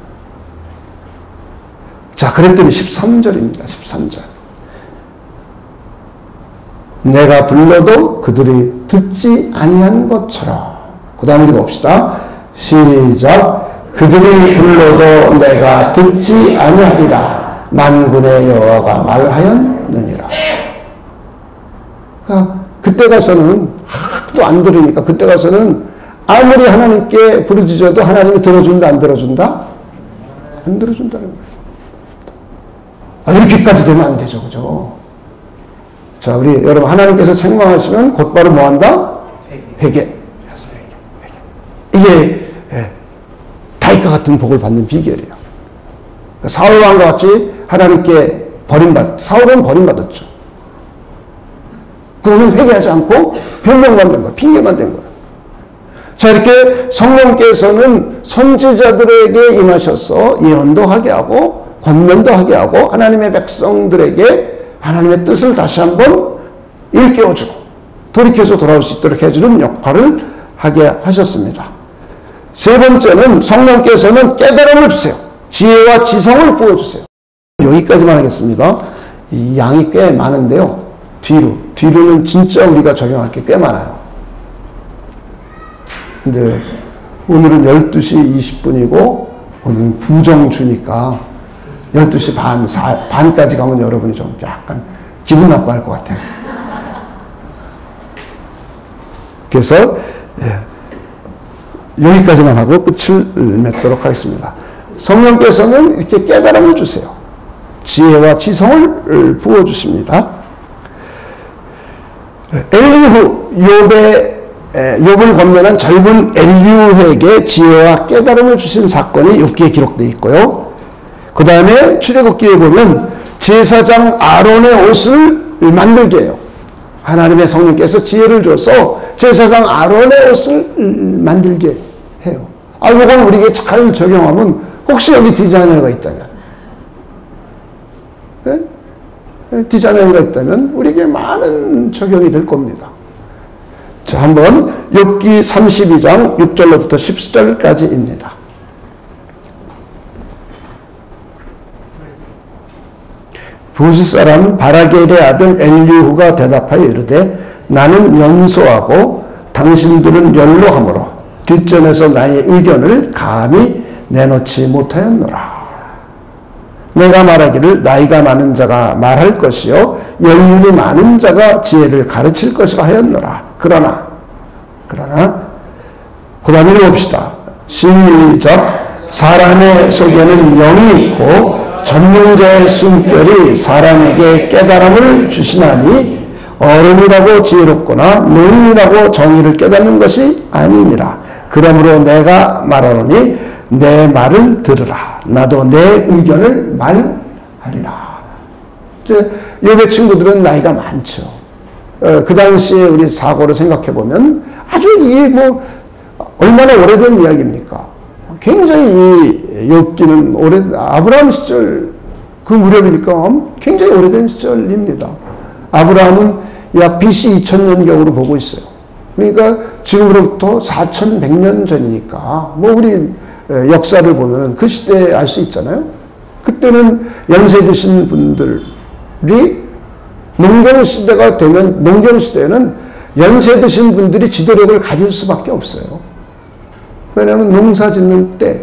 자, 그랬더니 13절입니다. 13절. 내가 불러도 그들이 듣지 아니한 것처럼. 그 다음에 봅시다. 시작. 그들이 불러도 내가 듣지 아니하리라. 만군의 여호와가 말하였느니라. 그러니까 그때 가서는 하나도 안 들으니까 그때 가서는 아무리 하나님께 부르짖어도 하나님이 들어준다, 안 들어준다? 안 들어준다는 거예요. 이렇게까지 되면 안 되죠. 그죠? 자, 우리 여러분, 하나님께서 책망하시면 곧바로 뭐 한다? 회개. 이게 다윗과 같은 복을 받는 비결이에요. 그러니까 사울왕과 같이 하나님께 사울은 버림받았죠. 그거는 회개하지 않고 변명만 된 거예요. 핑계만 된 거예요. 자, 이렇게 성령께서는 선지자들에게 임하셔서 예언도 하게 하고 권면도 하게 하고 하나님의 백성들에게 하나님의 뜻을 다시 한번 일깨워주고 돌이켜서 돌아올 수 있도록 해주는 역할을 하게 하셨습니다. 세 번째는 성령께서는 깨달음을 주세요. 지혜와 지성을 부어주세요. 여기까지만 하겠습니다. 이 양이 꽤 많은데요. 뒤로는 진짜 우리가 적용할 게 꽤 많아요. 근데 오늘은 12시 20분이고 오늘은 구정주니까 12시 반까지 가면 여러분이 좀 약간 기분 나빠할 것 같아요. 그래서 여기까지만 하고 끝을 맺도록 하겠습니다. 성령께서는 이렇게 깨달음을 주세요. 지혜와 지성을 부어주십니다. 엘리후, 욥을 권면한 젊은 엘리후에게 지혜와 깨달음을 주신 사건이 욥기에 기록되어 있고요. 그 다음에 출애굽기에 보면 제사장 아론의 옷을 만들게 해요. 하나님의 성령께서 지혜를 줘서 제사장 아론의 옷을 만들게 해요. 이건 우리에게 잘 적용하면 혹시 여기 디자이너가 있다면, 디자이너가 있다면 우리에게 많은 적용이 될 겁니다. 자, 한번 욥기 32장 6절로부터 10절까지입니다. 부스 사람 바라겔의 아들 엘리후가 대답하여 이르되 나는 연소하고 당신들은 연로하므로 뒷전에서 나의 의견을 감히 내놓지 못하였노라. 내가 말하기를 나이가 많은 자가 말할 것이요 연륜이 많은 자가 지혜를 가르칠 것이라 하였노라. 그러나 그 다음에 읽어봅시다. 시작. 사람의 속에는 영이 있고 전능자의 숨결이 사람에게 깨달음을 주시나니 어른이라고 지혜롭거나 노인이라고 정의를 깨닫는 것이 아니니라. 그러므로 내가 말하노니 내 말을 들으라. 나도 내 의견을 말하리라. 이제 욥의 친구들은 나이가 많죠. 그 당시에 우리 사고를 생각해 보면 아주 이게 얼마나 오래된 이야기입니까? 굉장히 이 욥기는 아브라함 시절 그 무렵이니까 굉장히 오래된 시절입니다. 아브라함은 약 BC 2000년경으로 보고 있어요. 그러니까 지금으로부터 4100년 전이니까 우리 역사를 보면 그 시대에 알 수 있잖아요. 그때는 연세 드신 분들이 농경시대가 되면 농경시대에는 연세 드신 분들이 지도력을 가질 수밖에 없어요. 왜냐하면 농사 짓는 때,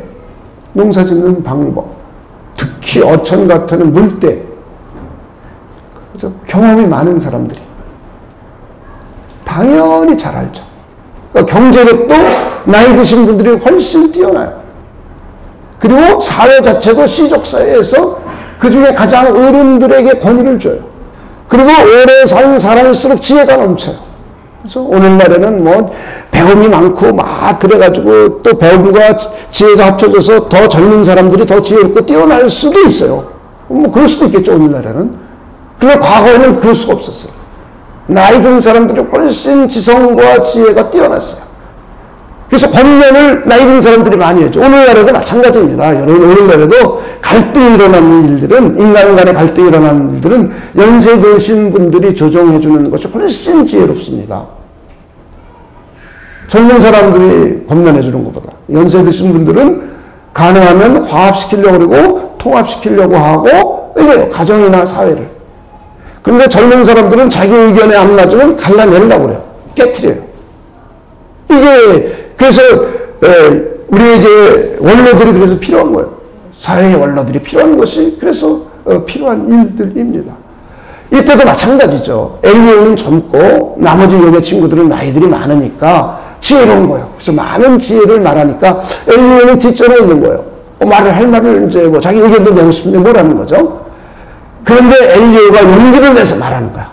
농사 짓는 방법, 특히 어천 같은 물때, 그래서 경험이 많은 사람들이 당연히 잘 알죠. 그러니까 경제력도 나이 드신 분들이 훨씬 뛰어나요. 그리고 사회 자체도 시족사회에서 그 중에 가장 어른들에게 권위를 줘요. 그리고 오래 산 사람일수록 지혜가 넘쳐요. 그래서 오늘날에는 배움이 많고 그래가지고 또 배움과 지혜가 합쳐져서 더 젊은 사람들이 더 지혜롭고 뛰어날 수도 있어요. 그럴 수도 있겠죠, 오늘날에는. 그런데 과거에는 그럴 수가 없었어요. 나이 든 사람들이 훨씬 지성과 지혜가 뛰어났어요. 그래서 권면을 나이 든 사람들이 많이 했죠. 오늘날에도 마찬가지입니다. 여러분, 오늘날에도 갈등이 일어나는 일들은, 인간 간의 갈등이 일어나는 일들은 연세 드신 분들이 조정해 주는 것이 훨씬 지혜롭습니다. 젊은 사람들이 권면해 주는 것보다. 연세 드신 분들은 가능하면 화합시키려고 그러고 통합시키려고 하고 이래요. 가정이나 사회를. 그런데 젊은 사람들은 자기 의견에 안 맞으면 갈라내려고 그래요. 깨트려요. 그래서 우리에게 원로들이 그래서 필요한 거예요. 사회의 원로들이 필요한 것이 그래서 필요한 일들입니다. 이때도 마찬가지죠. 엘리후는 젊고 나머지 욥의 친구들은 나이들이 많으니까 지혜로운 거예요. 그래서 많은 지혜를 말하니까 엘리후는 뒷전에 있는 거예요. 말을 할 말을 이제 자기 의견도 내고 싶은데 뭐라는 거죠? 그런데 엘리후가 용기를 내서 말하는 거야.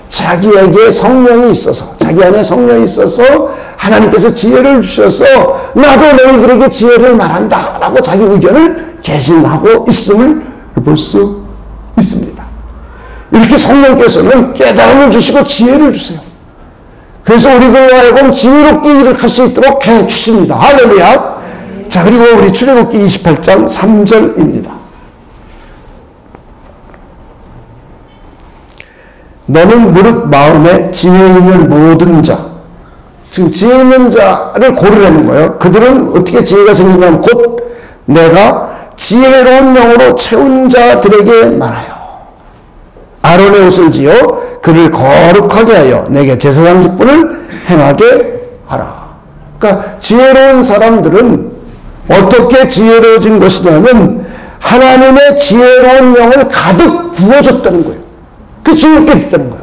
자기에게 성령이 있어서, 자기 안에 성령이 있어서 하나님께서 지혜를 주셔서 나도 너희들에게 지혜를 말한다 라고 자기 의견을 개진하고 있음을 볼 수 있습니다. 이렇게 성령께서는 깨달음을 주시고 지혜를 주세요. 그래서 우리들로 하여금 지혜롭게 일을 할 수 있도록 해 주십니다. 할렐루야. 자, 그리고 우리 출애굽기 28장 3절입니다. 너는 무릇 마음에 지혜 있는 모든 자, 지금 지혜 있는 자를 고르라는 거예요. 그들은 어떻게 지혜가 생기냐면 곧 내가 지혜로운 영으로 채운 자들에게 말하여 아론의 옷을 지어 그를 거룩하게 하여 내게 제사장 직분을 행하게 하라. 그러니까 지혜로운 사람들은 어떻게 지혜로워진 것이냐면 하나님의 지혜로운 영을 가득 부어줬다는 거예요. 그 지혜롭게 됐다는 거예요.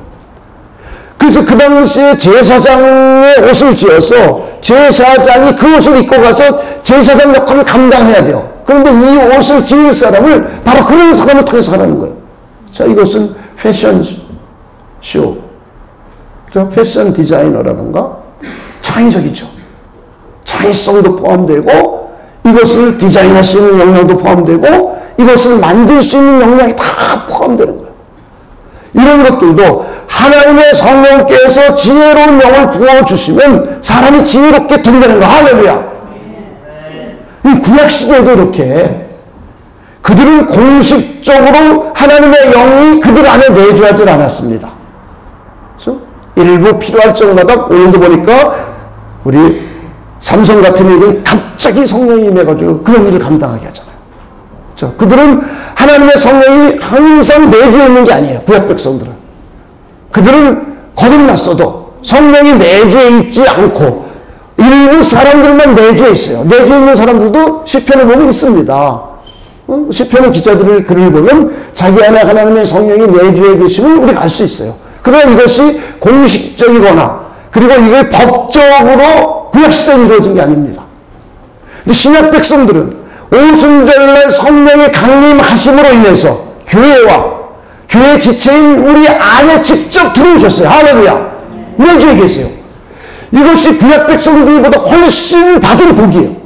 그래서 그 당시에 제사장의 옷을 지어서 제사장이 그 옷을 입고 가서 제사장 역할을 감당해야 돼요. 그런데 이 옷을 지을 사람을 바로 그런 사람을 통해서 하라는 거예요. 자, 이것은 패션쇼, 패션 디자이너라든가 창의적이죠. 창의성도 포함되고 이것을 디자인할 수 있는 역량도 포함되고 이것을 만들 수 있는 역량이 다 포함되는 거예요. 이런 것들도 하나님의 성령께서 지혜로운 영을 부어주시면 사람이 지혜롭게 된다는 거. 할렐루야. 이 구약시대도 이렇게 그들은 공식적으로 하나님의 영이 그들 안에 내주하지 않았습니다. 그렇죠? 일부 필요할 적마다 오늘도 보니까 우리 삼성 같은 얘기는 갑자기 성령이 임해가지고 그런 일을 감당하게 하잖아요. 그렇죠? 그들은 하나님의 성령이 항상 내주해 있는 게 아니에요. 구약 백성들은. 그들은 거듭났어도 성령이 내주해 있지 않고 일부 사람들만 내주해 있어요. 내주해 있는 사람들도 시편을 보면 있습니다. 시편의 기자들의 글을 보면 자기 안에 하나님의 성령이 내주해 계심을 우리가 알 수 있어요. 그러나 이것이 공식적이거나 그리고 이게 법적으로 구약시대에 이루어진 게 아닙니다. 근데 신약 백성들은 오순절날 성령의 강림하심으로 인해서 교회와 교회 지체인 우리 안에 직접 들어오셨어요. 할렐루야. 내주해 계세요. 이것이 구약 백성들보다 훨씬 받은 복이에요.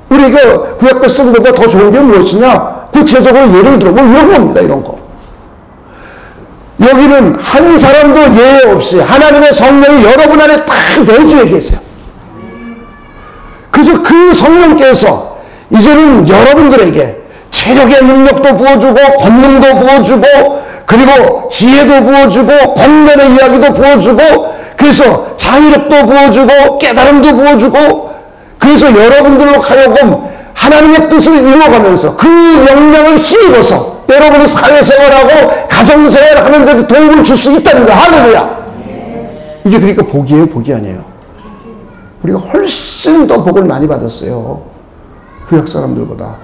우리가 구약 백성들보다 더 좋은 게 무엇이냐? 구체적으로 예를 들어보면 이런 겁니다. 이런 거. 여기는 한 사람도 예외 없이 하나님의 성령이 여러분 안에 다 내주해 계세요. 그래서 그 성령께서 이제는 여러분들에게 체력의 능력도 부어주고 권능도 부어주고 그리고 지혜도 부어주고 권면의 이야기도 부어주고 그래서 자의력도 부어주고 깨달음도 부어주고 그래서 여러분들로 하여금 하나님의 뜻을 이루어가면서 그 역량을 힘입어서 여러분이 사회생활하고 가정생활을 하는데도 도움을 줄 수 있다는 거야. 할렐루야. 이게 그러니까 복이에요, 복이 아니에요. 우리가 훨씬 더 복을 많이 받았어요. 구약 사람들보다.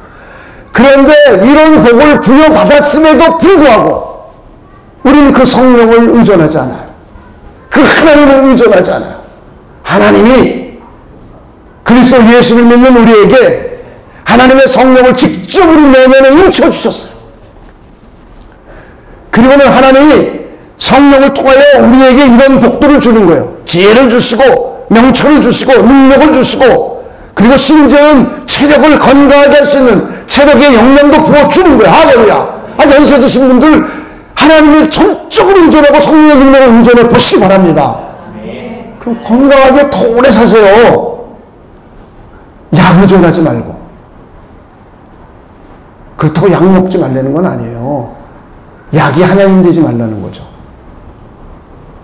그런데 이런 복을 부여받았음에도 불구하고 우리는 그 성령을 의존하지 않아요. 그 하나님을 의존하지 않아요. 하나님이 그리스도 예수를 믿는 우리에게 하나님의 성령을 직접 우리 내면에 인쳐주셨어요. 그리고는 하나님이 성령을 통하여 우리에게 이런 복들을 주는 거예요. 지혜를 주시고 명철을 주시고 능력을 주시고 그리고 심지어는 체력을 건강하게 할 수 있는 체력의 역량도 부어주는 거예요. 할렐루야. 연세 드신 분들 하나님을 전적으로 의존하고 성령의 능력을 의존해 보시기 바랍니다. 그럼 건강하게 더 오래 사세요. 약 의존하지 말고. 그렇다고 약 먹지 말라는 건 아니에요. 약이 하나님 되지 말라는 거죠.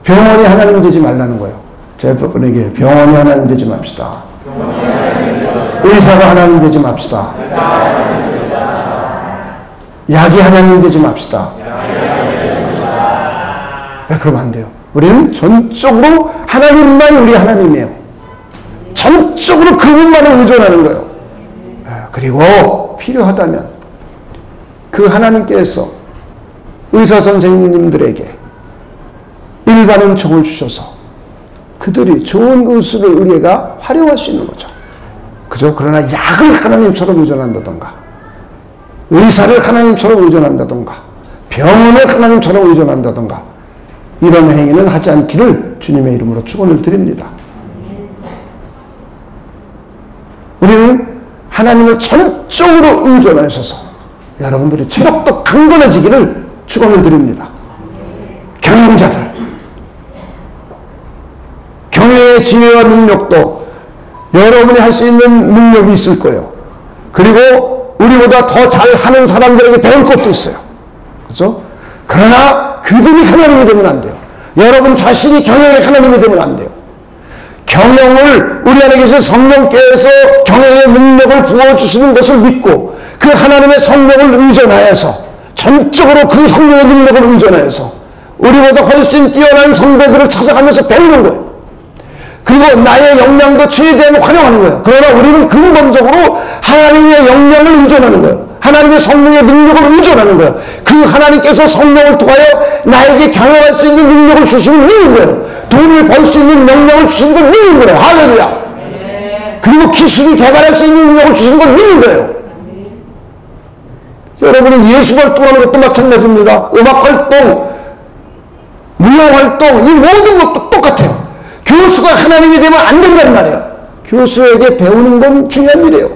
병원이 하나님 되지 말라는 거예요. 제 분에게 병원이 하나님 되지 맙시다. 의사가 하나님 되지 맙시다. 약이 하나님 되지 맙시다. 네, 그러면 안 돼요. 우리는 전적으로 하나님만 우리 하나님이에요. 전적으로 그분만을 의존하는 거예요. 그리고 필요하다면 그 하나님께서 의사 선생님들에게 일반 은총을 주셔서 그들이 좋은 의술을 우리가 활용할 수 있는 거죠. 그죠? 그러나 약을 하나님처럼 의존한다던가 의사를 하나님처럼 의존한다던가 병원을 하나님처럼 의존한다던가 이런 행위는 하지 않기를 주님의 이름으로 축원을 드립니다. 우리는 하나님을 전적으로 의존하셔서 여러분들이 체력도 강건해지기를 축원을 드립니다. 경영자들 경영의 지혜와 능력도 여러분이 할 수 있는 능력이 있을 거예요. 그리고 우리보다 더 잘하는 사람들에게 배울 것도 있어요. 그렇죠? 그러나 그들이 하나님이 되면 안 돼요. 여러분 자신이 경영의 하나님이 되면 안 돼요. 경영을 우리 안에 계신 성령께서 경영의 능력을 부어주시는 것을 믿고 그 하나님의 성령을 의존하여서 전적으로 그 성령의 능력을 의존하여서 우리보다 훨씬 뛰어난 선배들을 찾아가면서 배우는 거예요. 그리고 나의 역량도 최대한 활용하는 거예요. 그러나 우리는 근본적으로 하나님의 역량을 의존하는 거예요. 하나님의 성령의 능력을 의존하는 거예요. 그 하나님께서 성령을 통하여 나에게 경영할 수 있는 능력을 주시는 믿는 거예요. 돈을 벌 수 있는 능력을 주시는 걸 믿는 거예요. 할렐루야. 그리고 기술이 개발할 수 있는 능력을 주시는 걸 믿는 거예요. 여러분은 예수 활동하는 것도 마찬가지입니다. 음악 활동, 무용 활동, 이 모든 것도 똑같아요. 교수가 하나님이 되면 안 된다는 말이에요. 교수에게 배우는 건 중요한 일이에요.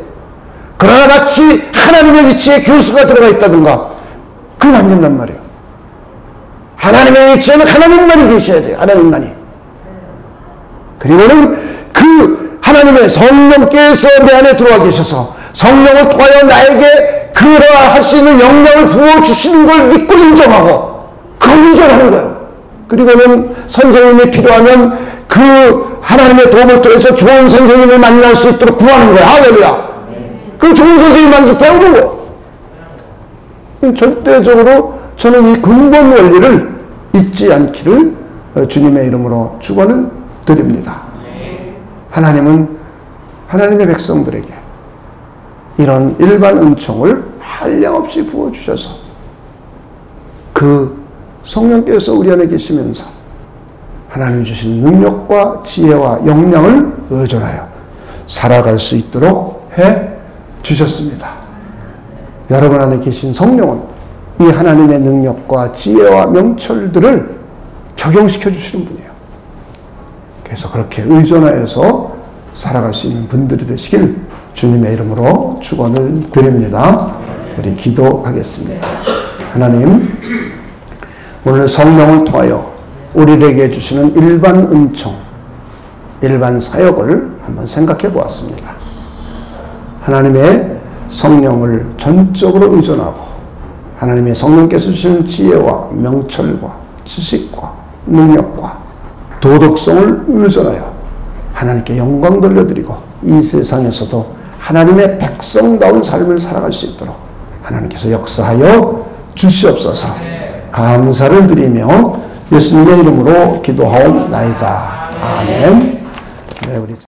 그러나 마치 하나님의 위치에 교수가 들어가 있다든가 그건 안 된단 말이에요. 하나님의 위치에는 하나님만이 계셔야 돼요. 하나님만이. 그리고는 그 하나님의 성령께서 내 안에 들어와 계셔서 성령을 통하여 나에게 그러할 수 있는 역량을 부어주시는 걸 믿고 인정하고 그걸 인정하는 거예요. 그리고는 선생님이 필요하면 그 하나님의 도움을 통해서 좋은 선생님을 만날 수 있도록 구하는 거예요. 할렐루야. 그럼 좋은 선생님 만나서 배우는 거예요. 절대적으로 저는 이 근본 원리를 잊지 않기를 주님의 이름으로 축원을 드립니다. 하나님은 하나님의 백성들에게 이런 일반 은총을 한량없이 부어주셔서 그 성령께서 우리 안에 계시면서 하나님이 주신 능력과 지혜와 역량을 의존하여 살아갈 수 있도록 해 주셨습니다. 여러분 안에 계신 성령은 이 하나님의 능력과 지혜와 명철들을 적용시켜 주시는 분이에요. 그래서 그렇게 의존하여서 살아갈 수 있는 분들이 되시길 주님의 이름으로 축원을 드립니다. 우리 기도하겠습니다. 하나님, 오늘 성령을 통하여 우리에게 주시는 일반 은총, 일반 사역을 한번 생각해 보았습니다. 하나님의 성령을 전적으로 의존하고 하나님의 성령께서 주시는 지혜와 명철과 지식과 능력과 도덕성을 의존하여 하나님께 영광 돌려드리고 이 세상에서도 하나님의 백성다운 삶을 살아갈 수 있도록 하나님께서 역사하여 주시옵소서. 감사를 드리며 예수님의 이름으로 기도하옵나이다. 아멘. 네, 우리